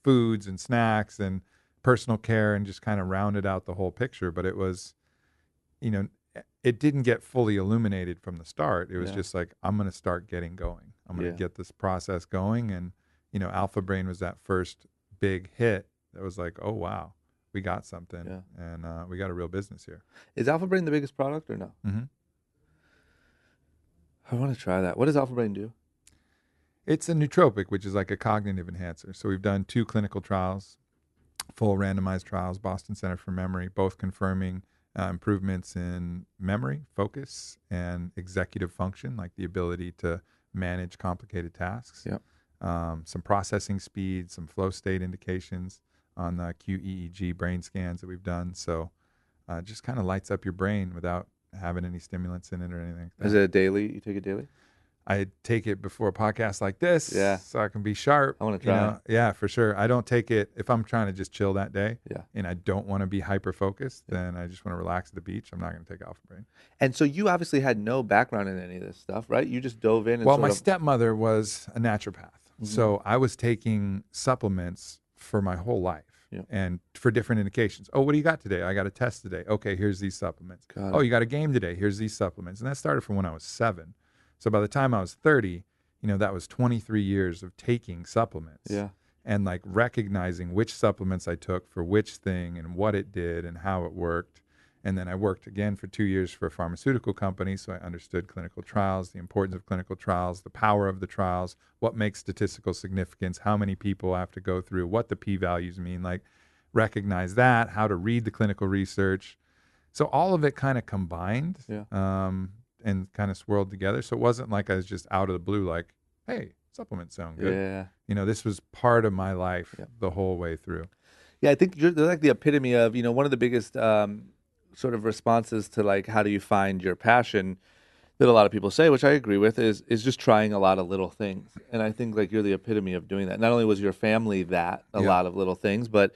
foods and snacks and personal care, and just kind of rounded out the whole picture. But it was, it didn't get fully illuminated from the start. It was just like, I'm going to start getting going. I'm going to get this process going. And, Alpha Brain was that first big hit that was like, oh, wow, we got something. And we got a real business here. Is Alpha Brain the biggest product or no? Mm-hmm. I want to try that. What does Alpha Brain do? It's a nootropic, which is like a cognitive enhancer. So we've done 2 clinical trials, full randomized trials, Boston Center for Memory, both confirming improvements in memory, focus, and executive function, like the ability to manage complicated tasks. Yep. Some processing speed, some flow state indications on the QEEG brain scans that we've done. So just kind of lights up your brain without having any stimulants in it or anything. Is it a daily? You take it daily? I take it before a podcast like this, so I can be sharp. I want to try it. Yeah, for sure. I don't take it if I'm trying to just chill that day, and I don't want to be hyper focused. Then I just want to relax at the beach. I'm not going to take Alpha Brain. And so you obviously had no background in any of this stuff, right? You just dove in. And Well, my stepmother was a naturopath, so I was taking supplements for my whole life. And for different indications. Oh, what do you got today? I got a test today. Okay, here's these supplements. Oh, you got a game today. Here's these supplements. And that started from when I was 7. So by the time I was 30, that was 23 years of taking supplements. Yeah. And like recognizing which supplements I took for which thing and what it did and how it worked. And then I worked again for 2 years for a pharmaceutical company. So I understood clinical trials, the importance of clinical trials, the power of the trials, what makes statistical significance, how many people have to go through, what the p-values mean, like recognize that, how to read the clinical research. So all of it kind of combined and kind of swirled together. So it wasn't like I was just out of the blue like, hey, supplements sound good. Yeah. This was part of my life the whole way through. Yeah, I think you're like the epitome of, one of the biggest sort of responses to like how do you find your passion that a lot of people say, which I agree with, is just trying a lot of little things. And I think like you're the epitome of doing that. Not only was your family that, a lot of little things, but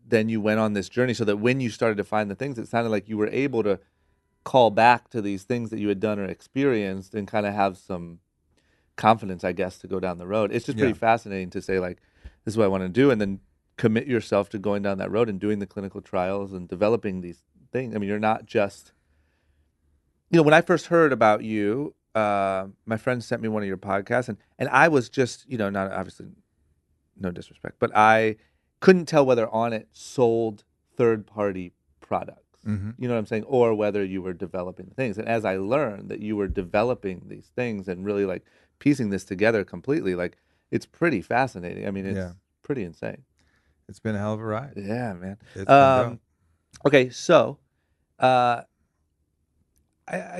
then you went on this journey so that when you started to find the things, it sounded like you were able to call back to these things that you had done or experienced and kind of have some confidence, I guess, to go down the road. It's just pretty fascinating to say like, this is what I want to do. And then commit yourself to going down that road and doing the clinical trials and developing these things. I mean, you're not just, when I first heard about you, my friend sent me one of your podcasts and I was just, not obviously no disrespect, but I couldn't tell whether ONNIT sold third-party products. Mm-hmm. You know what I'm saying? Or whether you were developing things. And as I learned that you were developing these things and really like piecing this together completely, like it's pretty fascinating. I mean, it's pretty insane. It's been a hell of a ride. Yeah, man. It's been okay, so I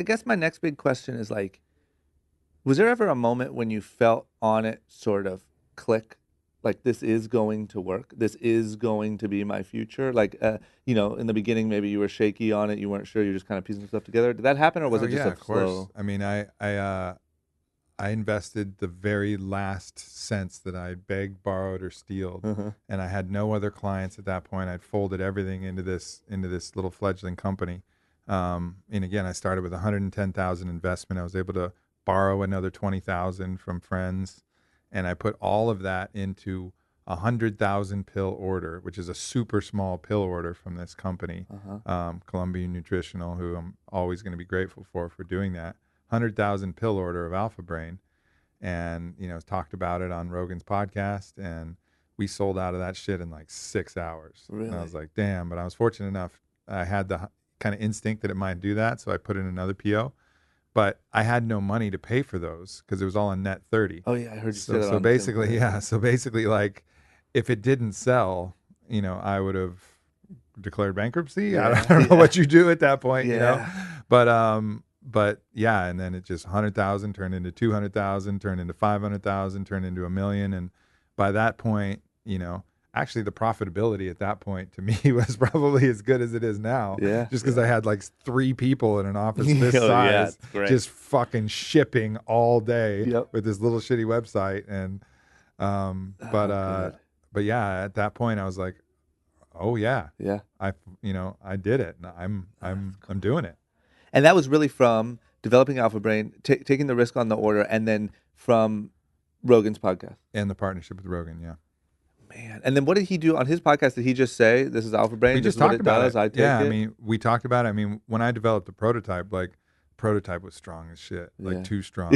guess my next big question is like, was there ever a moment when you felt ONNIT sort of click? Like, this is going to work. This is going to be my future. Like, in the beginning, maybe you were shaky on it. You weren't sure. You're just kind of piecing stuff together. Did that happen, or was it just a slow? I mean, I invested the very last cents that I begged, borrowed, or stealed, and I had no other clients at that point. I'd folded everything into this little fledgling company. And again, I started with $110,000 investment. I was able to borrow another $20,000 from friends. And I put all of that into a 100,000 pill order, which is a super small pill order from this company, Columbia Nutritional, who I'm always going to be grateful for doing that. 100,000 pill order of Alpha Brain, and talked about it on Rogan's podcast, and we sold out of that shit in like 6 hours. Really? And I was like, damn! But I was fortunate enough; I had the kind of instinct that it might do that, so I put in another PO. But I had no money to pay for those because it was all on net 30. Oh yeah, I heard you say that. So basically, So basically, like, if it didn't sell, I would have declared bankruptcy. Yeah. I don't know what you do at that point, But yeah, and then it just 100,000 turned into 200,000, turned into 500,000, turned into $1 million, and by that point, actually the profitability at that point to me was probably as good as it is now. Yeah. Just because I had like 3 people in an office this size, just fucking shipping all day with this little shitty website. And, but yeah, at that point I was like, oh yeah, I did it. I'm doing it. And that was really from developing Alpha Brain, taking the risk on the order, and then from Rogan's podcast. And the partnership with Rogan, yeah. Man. And then what did he do on his podcast? Did he just say, this is Alpha Brain? We This just is what talked about does, it. I take Yeah, it? I mean, we talked about it. I mean, when I developed the prototype, like, prototype was strong as shit, like Yeah. too strong,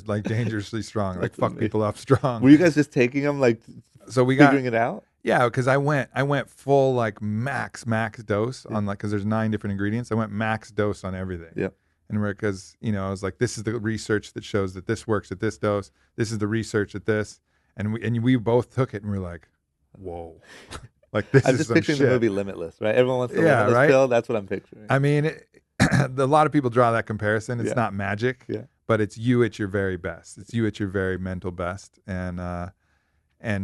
like dangerously strong, like fuck people up strong. Were you guys just taking them, like, So we got, figuring it out? yeah, because I went full like max dose on like, because there's 9 different ingredients. I went max dose on everything. Yep. And because, you know, I was like, this is the research that shows that this works at this dose. This is the research at this. And we both took it and we're like, whoa. Like, this I'm is just some picturing shit. the movie Limitless, right? Everyone wants the Yeah, Limitless right? pill. That's what I'm picturing. I mean, a lot of people draw that comparison. It's Yeah. not magic, Yeah. but it's you at your very best. It's you at your very mental best. And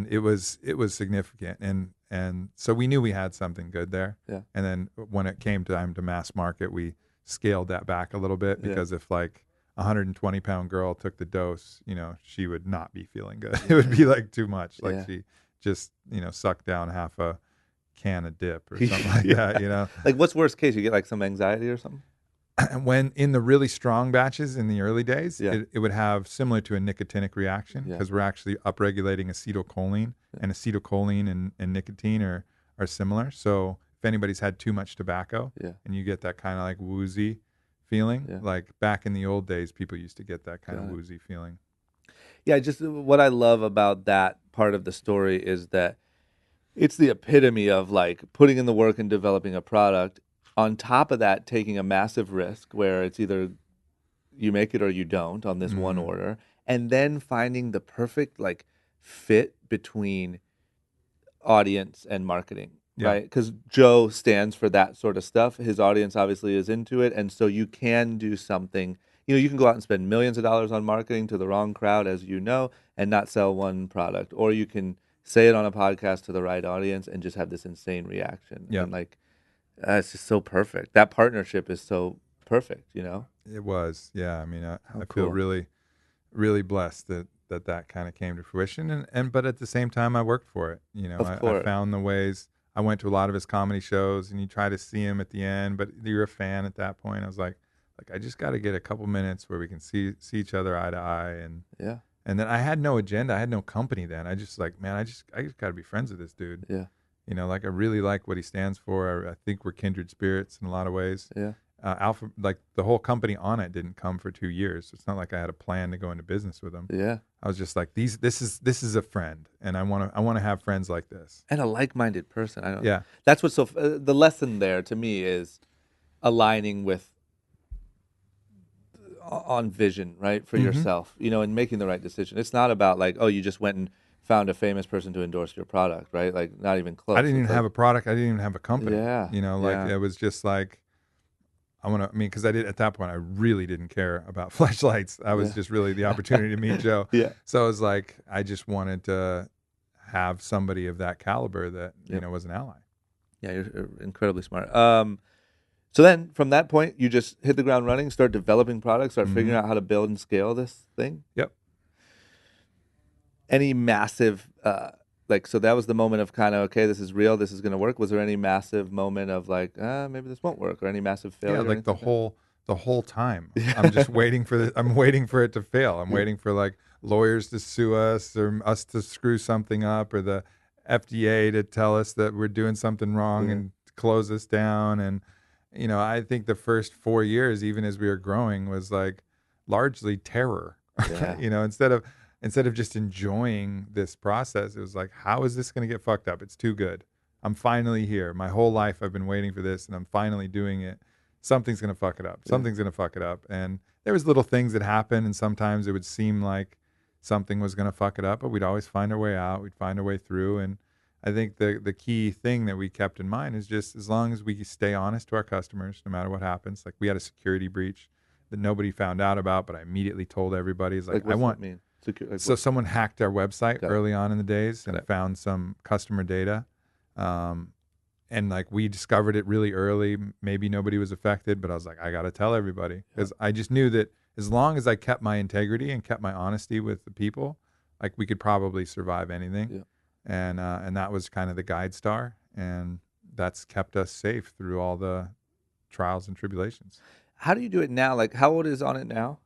it was significant. And so we knew we had something good there. Yeah. And then when it came time to mass market, we scaled that back a little bit, because if like a 120-pound girl took the dose, you know, she would not be feeling good. It would be like too much. Like she just, you know, sucked down half a can of dip or something like that, you know. Like, what's worst case? You get like some anxiety or something? When in the really strong batches in the early days, Yeah. it would have similar to a nicotinic reaction, Yeah. because we're actually upregulating acetylcholine, and acetylcholine and nicotine are similar. So if anybody's had too much tobacco, Yeah. and you get that kind of like woozy feeling, Yeah. like back in the old days, people used to get that kind Got of it. woozy feeling. Yeah, just what I love about that part of the story is that it's the epitome of like putting in the work and developing a product. On top of that, taking a massive risk where it's either you make it or you don't on this one order, and then finding the perfect like fit between audience and marketing. Yeah. Right, because Joe stands for that sort of stuff. His audience obviously is into it, and so you can do something. You know, you can go out and spend millions of dollars on marketing to the wrong crowd, as you know, and not sell one product. Or you can say it on a podcast to the right audience and just have this insane reaction. Yeah. And like, it's just so perfect. That partnership is so perfect, you know? It was, yeah. I mean, I Oh, feel cool. really, really blessed that kind of came to fruition, but at the same time, I worked for it. You know, Of I course. found the ways. I went to a lot of his comedy shows, and you try to see him at the end, but you're a fan at that point. I was like I just got to get a couple minutes where we can see each other eye to eye, and Yeah. then I had no agenda, I had no company then. I just like, man, I just got to be friends with this dude. Yeah. You know, like I really like what he stands for. I think we're kindred spirits in a lot of ways. Yeah. Alpha, like the whole company ONNIT didn't come for 2 years. It's not like I had a plan to go into business with him. Yeah. I was just like, this is a friend, and I want to have friends like this. And a like-minded person. I don't. Yeah. That's what's so. The lesson there to me is aligning with on vision, right, for yourself. You know, and making the right decision. It's not about like, oh, you just went and found a famous person to endorse your product, right? Like, not even close. I didn't even have a product. I didn't even have a company. Yeah, You know, like yeah. it was just like, because I did at that point, I really didn't care about flashlights. I was just really the opportunity to meet Joe. Yeah. So it was like, I just wanted to have somebody of that caliber that, you know, was an ally. Yeah, you're incredibly smart. So then, from that point, you just hit the ground running, start developing products, start figuring out how to build and scale this thing. Yep. Any massive, so that was the moment of kind of, okay, this is real, this is going to work. Was there any massive moment of like, maybe this won't work, or any massive failure? Yeah, or like the anything whole time. I'm just waiting for I'm waiting for it to fail. I'm waiting for like lawyers to sue us, or us to screw something up, or the FDA to tell us that we're doing something wrong and close us down. And you know, I think the first 4 years, even as we were growing, was like largely terror. Yeah. You know, instead of just enjoying this process, it was like, how is this going to get fucked up? It's too good. I'm finally here. My whole life I've been waiting for this, and I'm finally doing it. Something's going to fuck it up. Something's going to fuck it up. And there was little things that happened, and sometimes it would seem like something was going to fuck it up, but we'd always find our way out. We'd find our way through. And I think the key thing that we kept in mind is just as long as we stay honest to our customers, no matter what happens. Like, we had a security breach that nobody found out about, but I immediately told everybody. It's like, what's I want. that mean? Like, So someone hacked our website Got it. early on in the days and Got it. found some customer data. And like, we discovered it really early. Maybe nobody was affected, but I was like, I got to tell everybody, because I just knew that as long as I kept my integrity and kept my honesty with the people, like, we could probably survive anything. Yeah. And that was kind of the guide star, and that's kept us safe through all the trials and tribulations. How do you do it now? Like, how old is ONNIT now?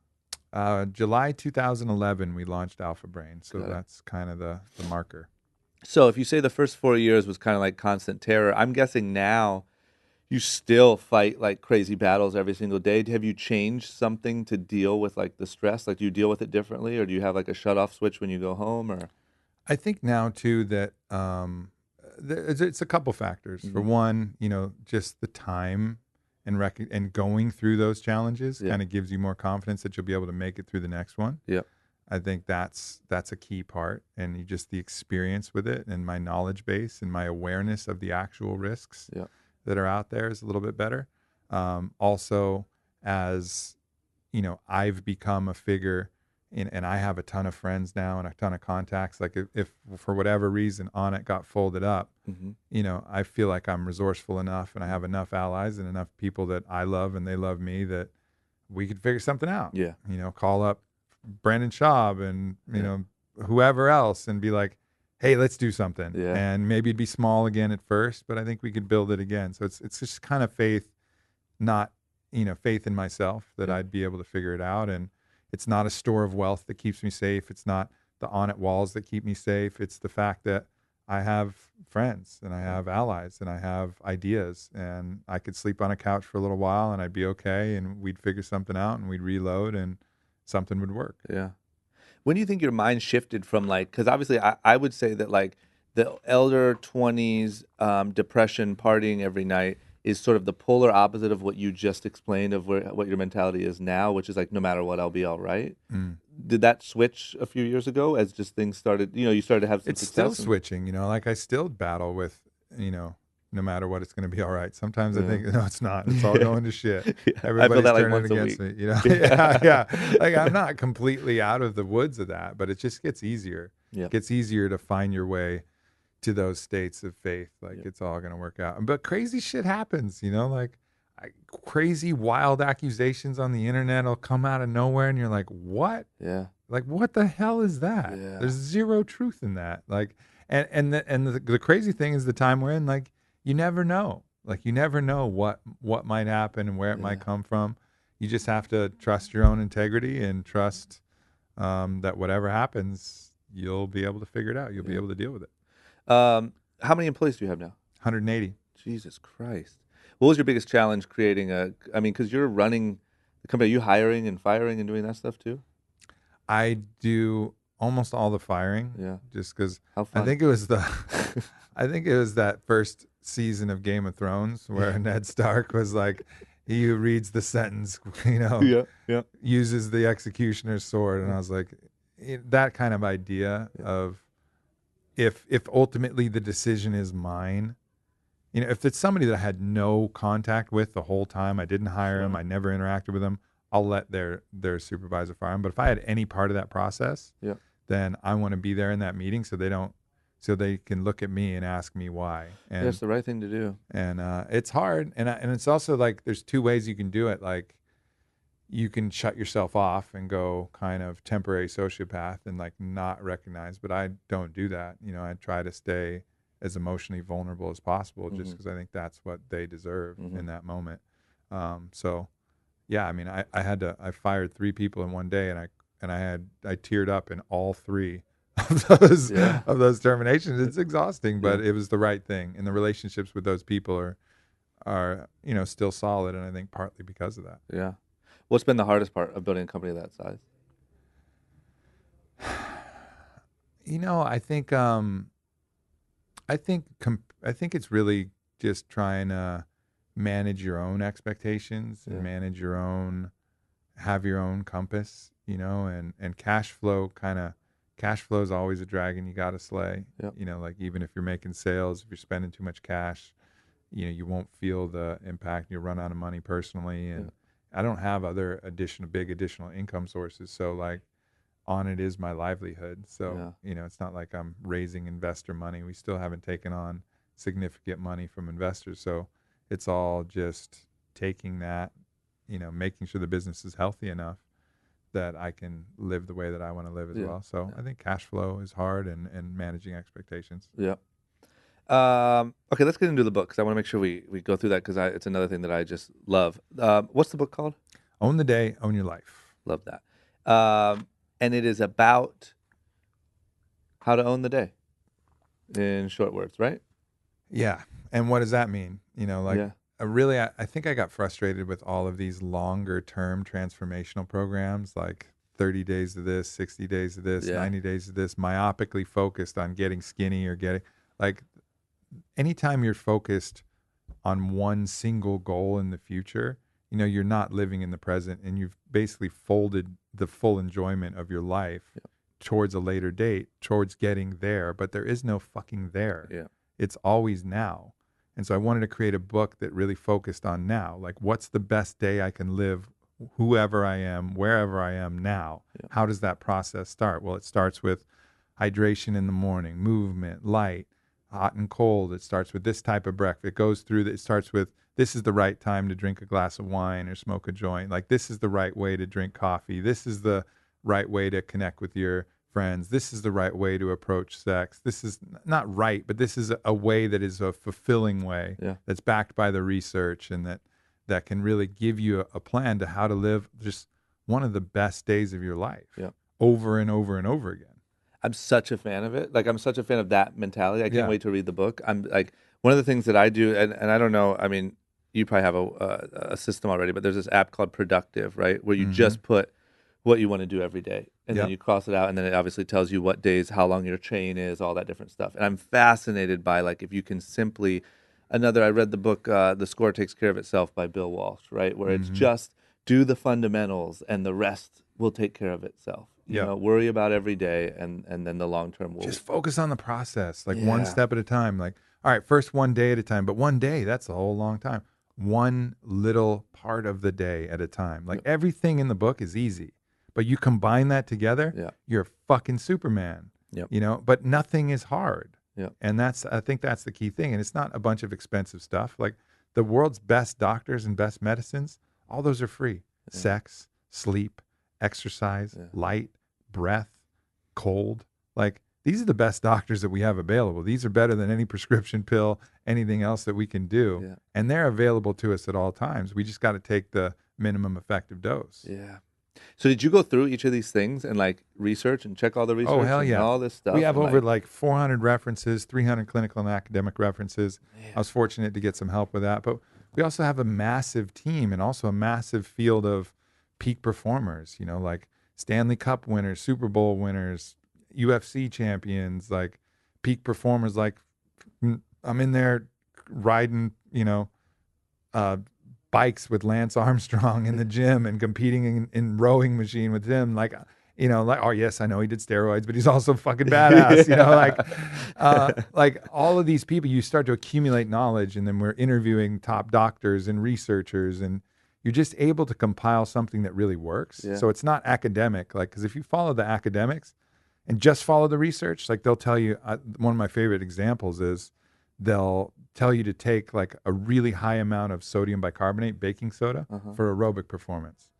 July 2011, we launched Alpha Brain, so Got it. that's kind of the marker. So if you say the first 4 years was kind of like constant terror, I'm guessing now you still fight like crazy battles every single day. Have you changed something to deal with like the stress? Like, do you deal with it differently, or do you have like a shut off switch when you go home? Or I think now too that it's a couple factors. For one, just the time and going through those challenges kind of gives you more confidence that you'll be able to make it through the next one. Yeah. I think that's a key part, and just the experience with it and my knowledge base and my awareness of the actual risks that are out there is a little bit better. Also, as I've become a figure, and I have a ton of friends now and a ton of contacts. Like if for whatever reason ONNIT got folded up, I feel like I'm resourceful enough and I have enough allies and enough people that I love and they love me that we could figure something out. Yeah. Call up Brandon Schaub and whoever else and be like, hey, let's do something. Yeah. And maybe it'd be small again at first, but I think we could build it again. So it's just kind of faith, not faith in myself that I'd be able to figure it out. And it's not a store of wealth that keeps me safe. It's not the ONNIT walls that keep me safe. It's the fact that I have friends and I have allies and I have ideas, and I could sleep on a couch for a little while and I'd be okay, and we'd figure something out and we'd reload and something would work. Yeah. When do you think your mind shifted from like, because obviously I would say that like the elder 20s depression, partying every night is sort of the polar opposite of what you just explained of what your mentality is now, which is like, no matter what, I'll be all right. Did that switch a few years ago as just things started, you started to have some It's success? still switching, like I still battle with, no matter what, it's going to be all right. Sometimes I think, no, it's not. It's all going to shit. Everybody's that like turning once a against week. me. Yeah. Like I'm not completely out of the woods of that, but it just gets easier. Yeah. It gets easier to find your way to those states of faith. Like it's all going to work out. But crazy shit happens, like crazy wild accusations on the internet will come out of nowhere and you're like, what? Yeah. Like, what the hell is that? Yeah. There's zero truth in that. Like, and the crazy thing is the time we're in, like, you never know. Like, you never know what might happen and where it might come from. You just have to trust your own integrity and trust that whatever happens, you'll be able to figure it out. You'll be able to deal with it. How many employees do you have now? 180. Jesus Christ. What was your biggest challenge creating because you're running the company, are you hiring and firing and doing that stuff too? I do almost all the firing. Yeah. Just because How fun? I think it was that first season of Game of Thrones where Ned Stark was like, he who reads the sentence, uses the executioner's sword. And I was like, that kind of idea of if ultimately the decision is mine, if it's somebody that I had no contact with the whole time, I didn't hire him, I never interacted with him, I'll let their supervisor fire him. But if I had any part of that process, then I want to be there in that meeting so they can look at me and ask me why. And that's the right thing to do. And it's hard, and it's also like there's two ways you can do it. Like you can shut yourself off and go kind of temporary sociopath and like not recognize. But I don't do that. I try to stay as emotionally vulnerable as possible, just because I think that's what they deserve in that moment. So. Yeah, I mean, I fired 3 people in one day, and I teared up in all 3 of those terminations. It's exhausting, but it was the right thing, and the relationships with those people are still solid, and I think partly because of that. Yeah. What's been the hardest part of building a company of that size? I think it's really just trying to manage your own expectations and have your own compass, and cash flow is always a dragon you got to slay. Like even if you're making sales, if you're spending too much cash, you won't feel the impact. You'll run out of money personally. And I don't have other big additional income sources. So like ONNIT is my livelihood. So, it's not like I'm raising investor money. We still haven't taken on significant money from investors. So it's all just taking that, making sure the business is healthy enough that I can live the way that I want to live as well. So I think cash flow is hard and managing expectations. Yeah. Okay, let's get into the book because I want to make sure we go through that because it's another thing that I just love. What's the book called? Own the day, own your life. Love that. And it is about how to own the day in short words, right? Yeah. And what does that mean? Yeah. I think I got frustrated with all of these longer term transformational programs, like 30 days of this, 60 days of this, 90 days of this, myopically focused on getting skinny or getting, like, anytime you're focused on one single goal in the future, you're not living in the present, and you've basically folded the full enjoyment of your life towards a later date, towards getting there, but there is no fucking there. Yeah. It's always now. And so I wanted to create a book that really focused on now. Like, what's the best day I can live, whoever I am, wherever I am now? Yeah. How does that process start? Well, it starts with hydration in the morning, movement, light, hot and cold. It starts with this type of breakfast. It goes through, it starts with, this is the right time to drink a glass of wine or smoke a joint. Like, this is the right way to drink coffee. This is the right way to connect with your friends. This is the right way to approach sex. This is not right, but this is a way that is a fulfilling way that's backed by the research, and that can really give you a plan to how to live just one of the best days of your life over and over and over again. I'm such a fan of it. Like, I'm such a fan of that mentality. I can't wait to read the book. I'm like, one of the things that I do, and I don't know, I mean, you probably have a system already, but there's this app called Productive, right? Where you just put what you want to do every day. And then you cross it out, and then it obviously tells you what days, how long your chain is, all that different stuff. And I'm fascinated by, like, if you can simply, I read the book, The Score Takes Care of Itself by Bill Walsh, right? Where it's just do the fundamentals and the rest will take care of itself. You know, worry about every day, and then the long term will. Just focus on the process, like one step at a time. Like, all right, first one day at a time, but one day, that's a whole long time. One little part of the day at a time. Like, everything in the book is easy. But you combine that together, you're fucking Superman, but nothing is hard. And I think that's the key thing. And it's not a bunch of expensive stuff. Like, the world's best doctors and best medicines, all those are free. Sex, sleep, exercise, light, breath, cold. Like, these are the best doctors that we have available. These are better than any prescription pill, anything else that we can do. And they're available to us at all times. We just got to take the minimum effective dose. Yeah. So did you go through each of these things and, like, research and check all the research? Oh, hell yeah. And all this stuff? We have over like 400 references, 300 clinical and academic references. I was fortunate to get some help with that. But we also have a massive team and also a massive field of peak performers, like Stanley Cup winners, Super Bowl winners, UFC champions, like peak performers. Like, I'm in there riding, bikes with Lance Armstrong in the gym and competing in rowing machine with him. Like, oh yes, I know he did steroids, but he's also fucking badass, like all of these people, you start to accumulate knowledge, and then we're interviewing top doctors and researchers, and you're just able to compile something that really works. So it's not academic, like, because if you follow the academics and just follow the research, like, they'll tell you, one of my favorite examples is they'll tell you to take like a really high amount of sodium bicarbonate, baking soda, for aerobic performance.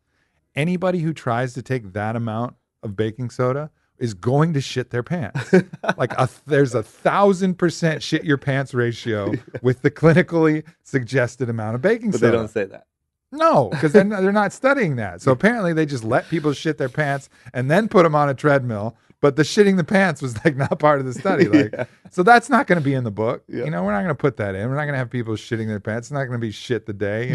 Anybody who tries to take that amount of baking soda is going to shit their pants. Like, there's 1,000% shit your pants ratio with the clinically suggested amount of baking soda. But they don't say that. No, because they're not studying that. So apparently they just let people shit their pants and then put them on a treadmill. But the shitting the pants was like not part of the study. Like, so that's not going to be in the book. We're not going to put that in. We're not going to have people shitting their pants. It's not going to be shit the day.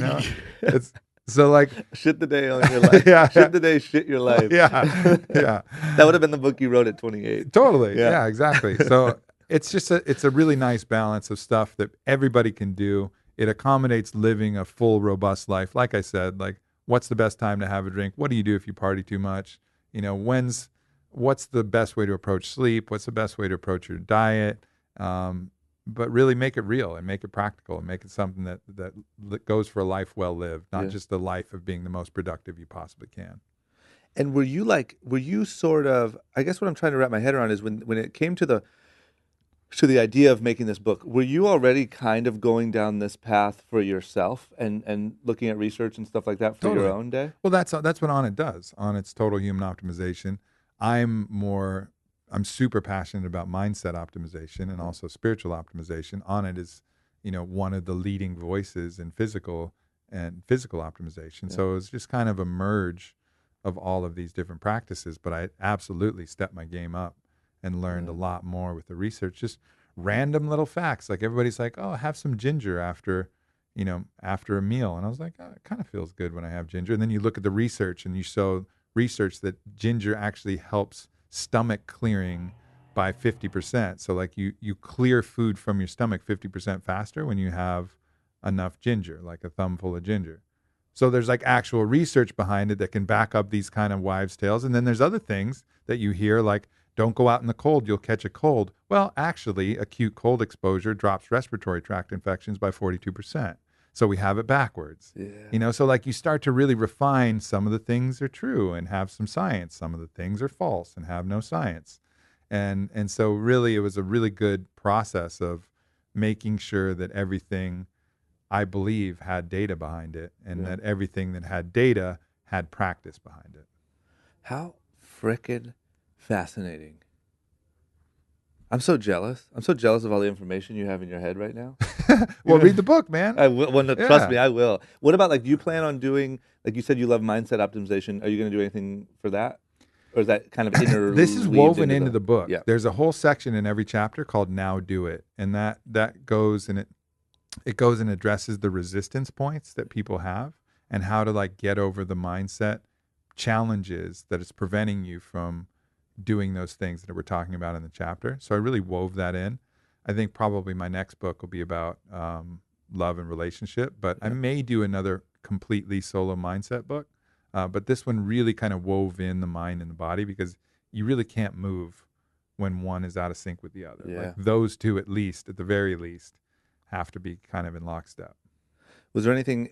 It's so like shit the day on your life. Shit the day, shit your life. That would have been the book you wrote at 28. Totally. Yeah, exactly. So it's just it's a really nice balance of stuff that everybody can do. It accommodates living a full, robust life. Like I said, like, what's the best time to have a drink? What do you do if you party too much? What's the best way to approach sleep? What's the best way to approach your diet? But really make it real and make it practical and make it something that goes for a life well lived, not just the life of being the most productive you possibly can. And were you sort of, I guess what I'm trying to wrap my head around is when it came to the idea of making this book, were you already kind of going down this path for yourself and looking at research and stuff like that for your own day? Well, that's what ONNIT does. ONNIT's total human optimization. I'm super passionate about mindset optimization and also spiritual optimization. ONNIT is, one of the leading voices in physical and physical optimization. So it was just kind of a merge of all of these different practices, but I absolutely stepped my game up and learned a lot more with the research, just random little facts. Like everybody's like, oh, have some ginger after a meal. And I was like, oh, it kind of feels good when I have ginger. And then you look at the research and you show research that ginger actually helps stomach clearing by 50%. So like you clear food from your stomach 50% faster when you have enough ginger, like a thumbful of ginger. So there's like actual research behind it that can back up these kind of wives' tales. And then there's other things that you hear like, don't go out in the cold, you'll catch a cold. Well, actually, acute cold exposure drops respiratory tract infections by 42%. So we have it backwards. Yeah. So like you start to really refine some of the things are true and have some science. Some of the things are false and have no science. And so really it was a really good process of making sure that everything I believe had data behind it, and that everything that had data had practice behind it. How frickin' fascinating. I'm so jealous. I'm so jealous of all the information you have in your head right now. Well, read the book, man. I will. Well, no, trust me, I will. What about, like, do you plan on doing, like you said, you love mindset optimization. Are you going to do anything for that? Or is that kind of interleaved? This is woven into the book. Yeah. There's a whole section in every chapter called Now Do It. And that goes and it goes and addresses the resistance points that people have and how to like get over the mindset challenges that is preventing you from doing those things that we're talking about in the chapter. So I really wove that in. I think probably my next book will be about love and relationship, but I may do another completely solo mindset book. But this one really kind of wove in the mind and the body, because you really can't move when one is out of sync with the other. Yeah. Like those two, at the very least, have to be kind of in lockstep. Was there anything,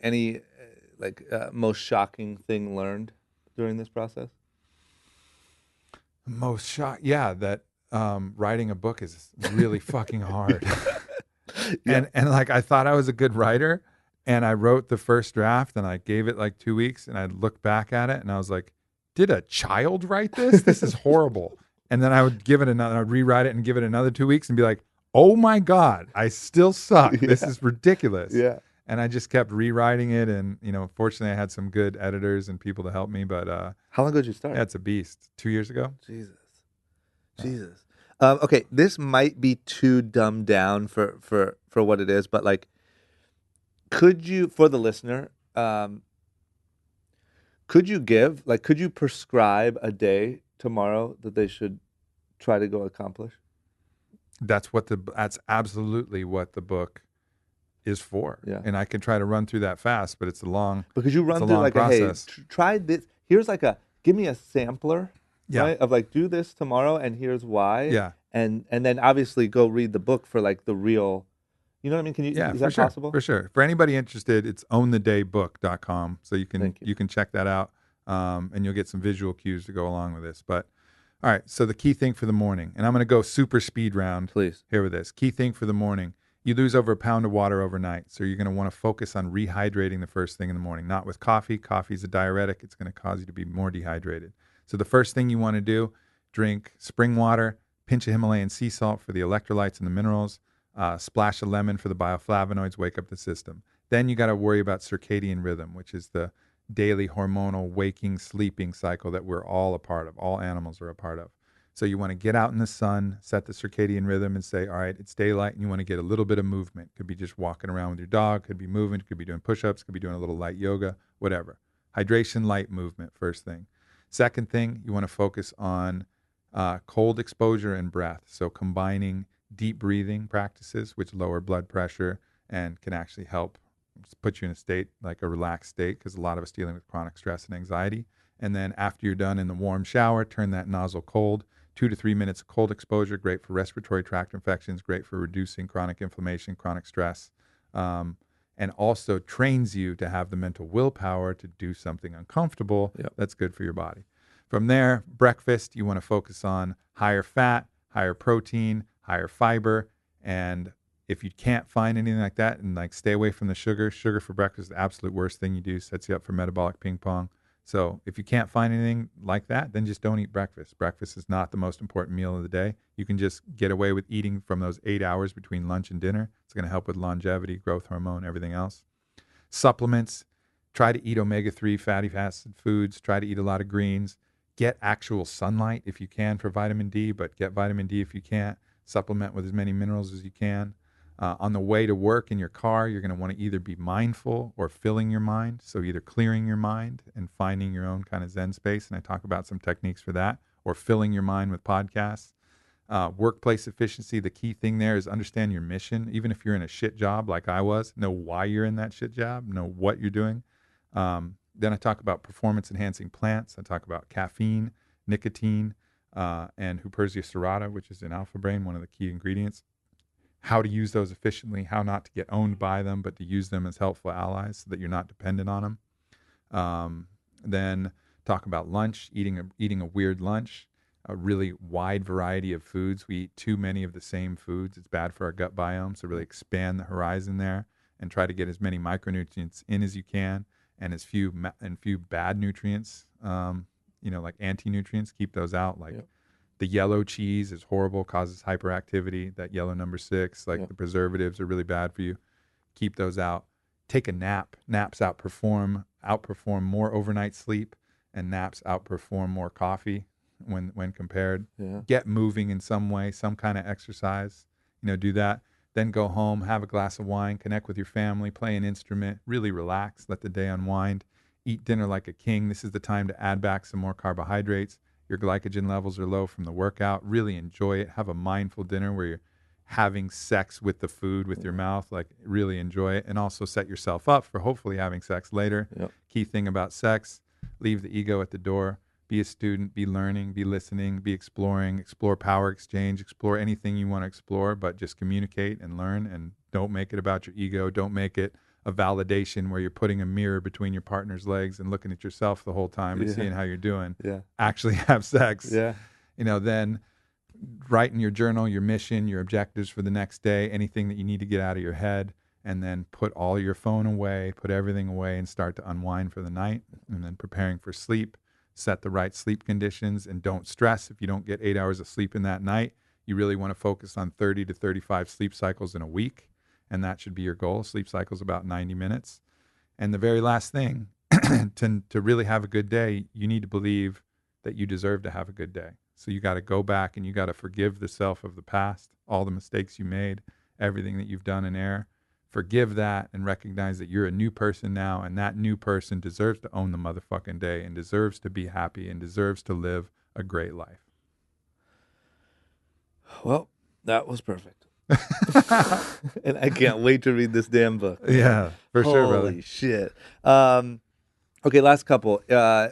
most shocking thing learned during this process? Most shock, that writing a book is really fucking hard. And like I thought I was a good writer, and I wrote the first draft and I gave it like 2 weeks, and I looked back at it and I was like, did a child write this? This is horrible. And then I would I'd rewrite it and give it another 2 weeks and be like, oh my God, I still suck. This is ridiculous. Yeah. And I just kept rewriting it. And, fortunately I had some good editors and people to help me. But how long ago did you start? That's a beast. 2 years ago. Jesus. Okay, this might be too dumbed down for what it is, but like, could you, for the listener, could you prescribe a day tomorrow that they should try to go accomplish? That's absolutely what the book is for. Yeah. And I can try to run through that fast, but it's a long process. Because you run through like process. Hey, try this. Here's like give me a sampler, right? Of like, do this tomorrow and here's why. Yeah. And then obviously go read the book for like the real, you know what I mean? Can you, is that possible? For sure. For anybody interested, it's ownthedaybook.com. So you can check that out. And you'll get some visual cues to go along with this. But all right, so the key thing for the morning, and I'm going to go super speed round here with this. Key thing for the morning, you lose over 1 pound of water overnight. So you're going to want to focus on rehydrating the first thing in the morning, not with coffee. Coffee is a diuretic. It's going to cause you to be more dehydrated. So the first thing you want to do, drink spring water, pinch of Himalayan sea salt for the electrolytes and the minerals, splash of lemon for the bioflavonoids, wake up the system. Then you got to worry about circadian rhythm, which is the daily hormonal waking, sleeping cycle that we're all a part of. All animals are a part of. So you want to get out in the sun, set the circadian rhythm and say, all right, it's daylight, and you want to get a little bit of movement. Could be just walking around with your dog, could be moving, could be doing push-ups, could be doing a little light yoga, whatever. Hydration, light movement, first thing. Second thing, you want to focus on cold exposure and breath. So combining deep breathing practices, which lower blood pressure and can actually help put you in a state, like a relaxed state, because a lot of us dealing with chronic stress and anxiety. And then after you're done in the warm shower, turn that nozzle cold. 2 to 3 minutes of cold exposure, great for respiratory tract infections, great for reducing chronic inflammation, chronic stress, and also trains you to have the mental willpower to do something uncomfortable. That's good for your body. From there, breakfast, you want to focus on higher fat, higher protein, higher fiber, and if you can't find anything like that, and like stay away from the sugar. Sugar for breakfast is the absolute worst thing you do, sets you up for metabolic ping pong. So if you can't find anything like that, then just don't eat breakfast. Breakfast is not the most important meal of the day. You can just get away with eating from those 8 hours between lunch and dinner. It's going to help with longevity, growth hormone, everything else. Supplements, try to eat omega-3 fatty acid foods, try to eat a lot of greens, get actual sunlight if you can for vitamin D, but get vitamin D if you can't. Supplement with as many minerals as you can. On the way to work in your car, you're going to want to either be mindful or filling your mind. So either clearing your mind and finding your own kind of Zen space, and I talk about some techniques for that, or filling your mind with podcasts. Workplace efficiency, the key thing there is understand your mission. Even if you're in a shit job like I was, know why you're in that shit job, know what you're doing. Then I talk about performance-enhancing plants. I talk about caffeine, nicotine, and Huperzia serrata, which is in Alpha Brain, one of the key ingredients. How to use those efficiently, how not to get owned by them, but to use them as helpful allies so that you're not dependent on them. Then talk about lunch, eating a weird lunch, a really wide variety of foods. We eat too many of the same foods. It's bad for our gut biome, so really expand the horizon there and try to get as many micronutrients in as you can and as few bad nutrients, like anti-nutrients, keep those out. The yellow cheese is horrible, causes hyperactivity. That yellow number 6, the preservatives are really bad for you. Keep those out. Take a nap. Naps outperform more overnight sleep, and naps outperform more coffee when compared. Yeah. Get moving in some way, some kind of exercise. Do that. Then go home, have a glass of wine, connect with your family, play an instrument, really relax, let the day unwind. Eat dinner like a king. This is the time to add back some more carbohydrates. Your glycogen levels are low from the workout. Really enjoy it. Have a mindful dinner where you're having sex with the food with your mouth. Really enjoy it. And also set yourself up for hopefully having sex later. Yep. Key thing about sex, leave the ego at the door. Be a student, be learning, be listening, be exploring, explore power exchange, explore anything you want to explore, but just communicate and learn, and don't make it about your ego. Don't make it a validation where you're putting a mirror between your partner's legs and looking at yourself the whole time and seeing how you're doing. Yeah. Actually have sex. Yeah. Then write in your journal your mission, your objectives for the next day, anything that you need to get out of your head, and then put all your phone away, put everything away, and start to unwind for the night. And then preparing for sleep, set the right sleep conditions, and don't stress if you don't get 8 hours of sleep in that night. You really want to focus on 30 to 35 sleep cycles in a week. And that should be your goal. Sleep cycle's about 90 minutes. And the very last thing, to really have a good day, you need to believe that you deserve to have a good day. So you got to go back and you got to forgive the self of the past, all the mistakes you made, everything that you've done in error. Forgive that and recognize that you're a new person now, and that new person deserves to own the motherfucking day and deserves to be happy and deserves to live a great life. Well, that was perfect. And I can't wait to read this damn book. Yeah, for sure, brother. Holy shit. Okay, last couple.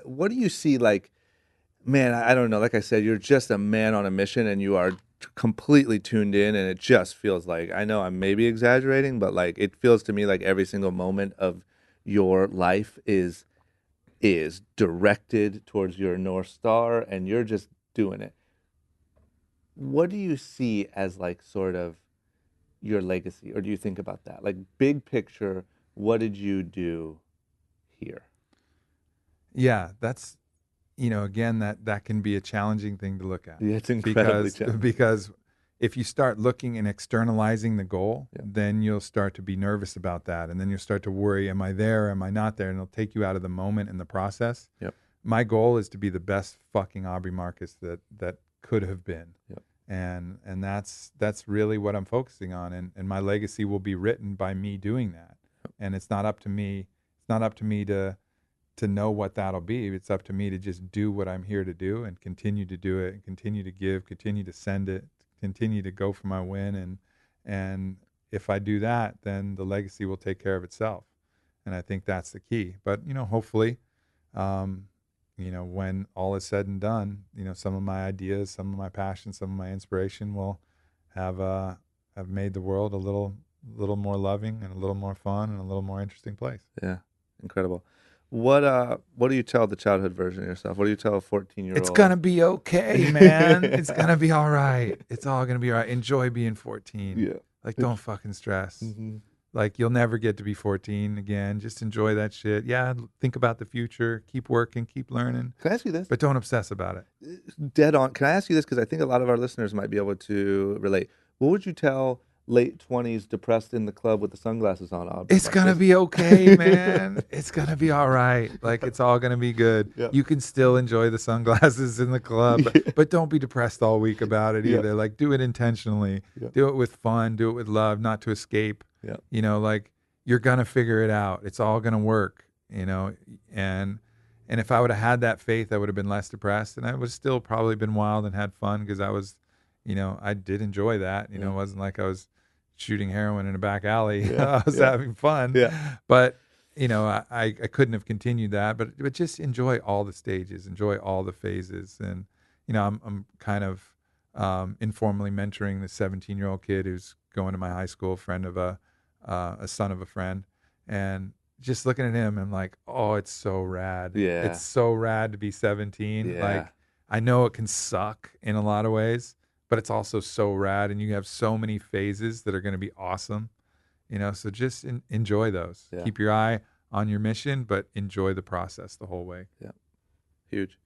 What do you see man, I don't know. Like I said, you're just a man on a mission, and you are completely tuned in, and it just feels like, I know I'm maybe exaggerating, but it feels to me like every single moment of your life is directed towards your North Star, and you're just doing it. What do you see as sort of your legacy, or do you think about that? Big picture, what did you do here? Yeah, that's, again, that can be a challenging thing to look at. Yeah, it's incredibly challenging. Because if you start looking and externalizing the goal, then you'll start to be nervous about that. And then you'll start to worry, am I there? Am I not there? And it'll take you out of the moment and the process. Yep. My goal is to be the best fucking Aubrey Marcus that could have been. Yep. And that's really what I'm focusing on. And my legacy will be written by me doing that. Yep. And it's not up to me. It's not up to me to know what that'll be. It's up to me to just do what I'm here to do and continue to do it and continue to give, continue to send it, continue to go for my win. And if I do that, then the legacy will take care of itself. And I think that's the key. But, hopefully, when all is said and done, some of my ideas, some of my passion, some of my inspiration will have made the world a little more loving and a little more fun and a little more interesting place. Yeah. Incredible. What do you tell the childhood version of yourself? What do you tell a 14-year-old? It's going to be okay, man. It's going to be all right. It's all going to be all right. Enjoy being 14. Yeah. Don't fucking stress. Mm-hmm. You'll never get to be 14 again. Just enjoy that shit. Yeah, think about the future. Keep working. Keep learning. Can I ask you this? But don't obsess about it. Dead on. Can I ask you this? Because I think a lot of our listeners might be able to relate. What would you tell late 20s depressed in the club with the sunglasses on, Aubrey It's going to Marcus. be okay, man. It's going to be all right. Like, it's all going to be good. Yeah. You can still enjoy the sunglasses in the club, but don't be depressed all week about it Yeah. either. Like, do it intentionally. Yeah. Do it with fun. Do it with love, not to escape. Yeah. You know, like, you're going to figure it out. It's all going to work, you know. And if I would have had that faith, I would have been less depressed. And I would have still probably been wild and had fun because I was, you know, I did enjoy that. You know, it wasn't like I was shooting heroin in a back alley. Yeah, I was yeah. having fun. Yeah. But, you know, I couldn't have continued that. But just enjoy all the stages, enjoy all the phases. And, you know, I'm kind of informally mentoring this 17-year-old kid who's going to my high school, friend of a son of a friend. And just looking at him, I'm like, oh, it's so rad. Yeah. It's so rad to be 17. Yeah. Like, I know it can suck in a lot of ways, but it's also so rad, and you have so many phases that are going to be awesome, you know. So just enjoy those. Yeah. Keep your eye on your mission, but enjoy the process the whole way. Yeah, huge.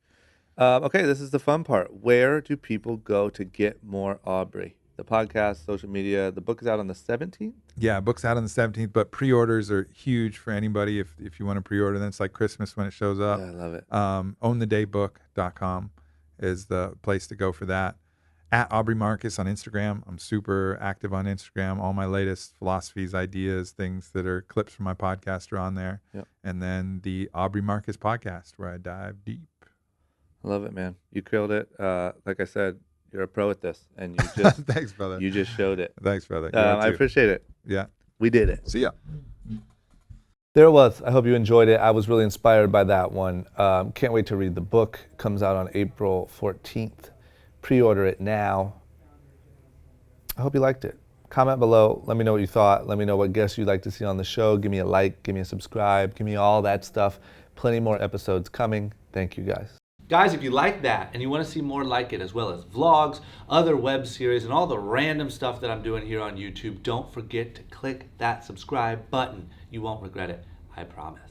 Okay, this is the fun part. Where do people go to get more Aubrey? The podcast, social media. The book is out on the 17th. Yeah, book's out on the 17th, but pre-orders are huge for anybody. If you want to pre-order, then it's like Christmas when it shows up. Yeah, I love it. OwnTheDayBook.com is the place to go for that. At Aubrey Marcus on Instagram. I'm super active on Instagram. All my latest philosophies, ideas, things that are clips from my podcast are on there. Yep. And then the Aubrey Marcus Podcast, where I dive deep. I love it, man. You killed it. Like I said, you're a pro at this, and you just Thanks, brother. you just showed it. Thanks, brother. You are I too. appreciate it. Yeah. We did it. See ya. There it was. I hope you enjoyed it. I was really inspired by that one. Can't wait to read the book. Comes out on April 14th. Pre-order it now. I hope you liked it. Comment below. Let me know what you thought. Let me know what guests you'd like to see on the show. Give me a like. Give me a subscribe. Give me all that stuff. Plenty more episodes coming. Thank you, guys. Guys, if you like that and you want to see more like it, as well as vlogs, other web series, and all the random stuff that I'm doing here on YouTube, don't forget to click that subscribe button. You won't regret it. I promise.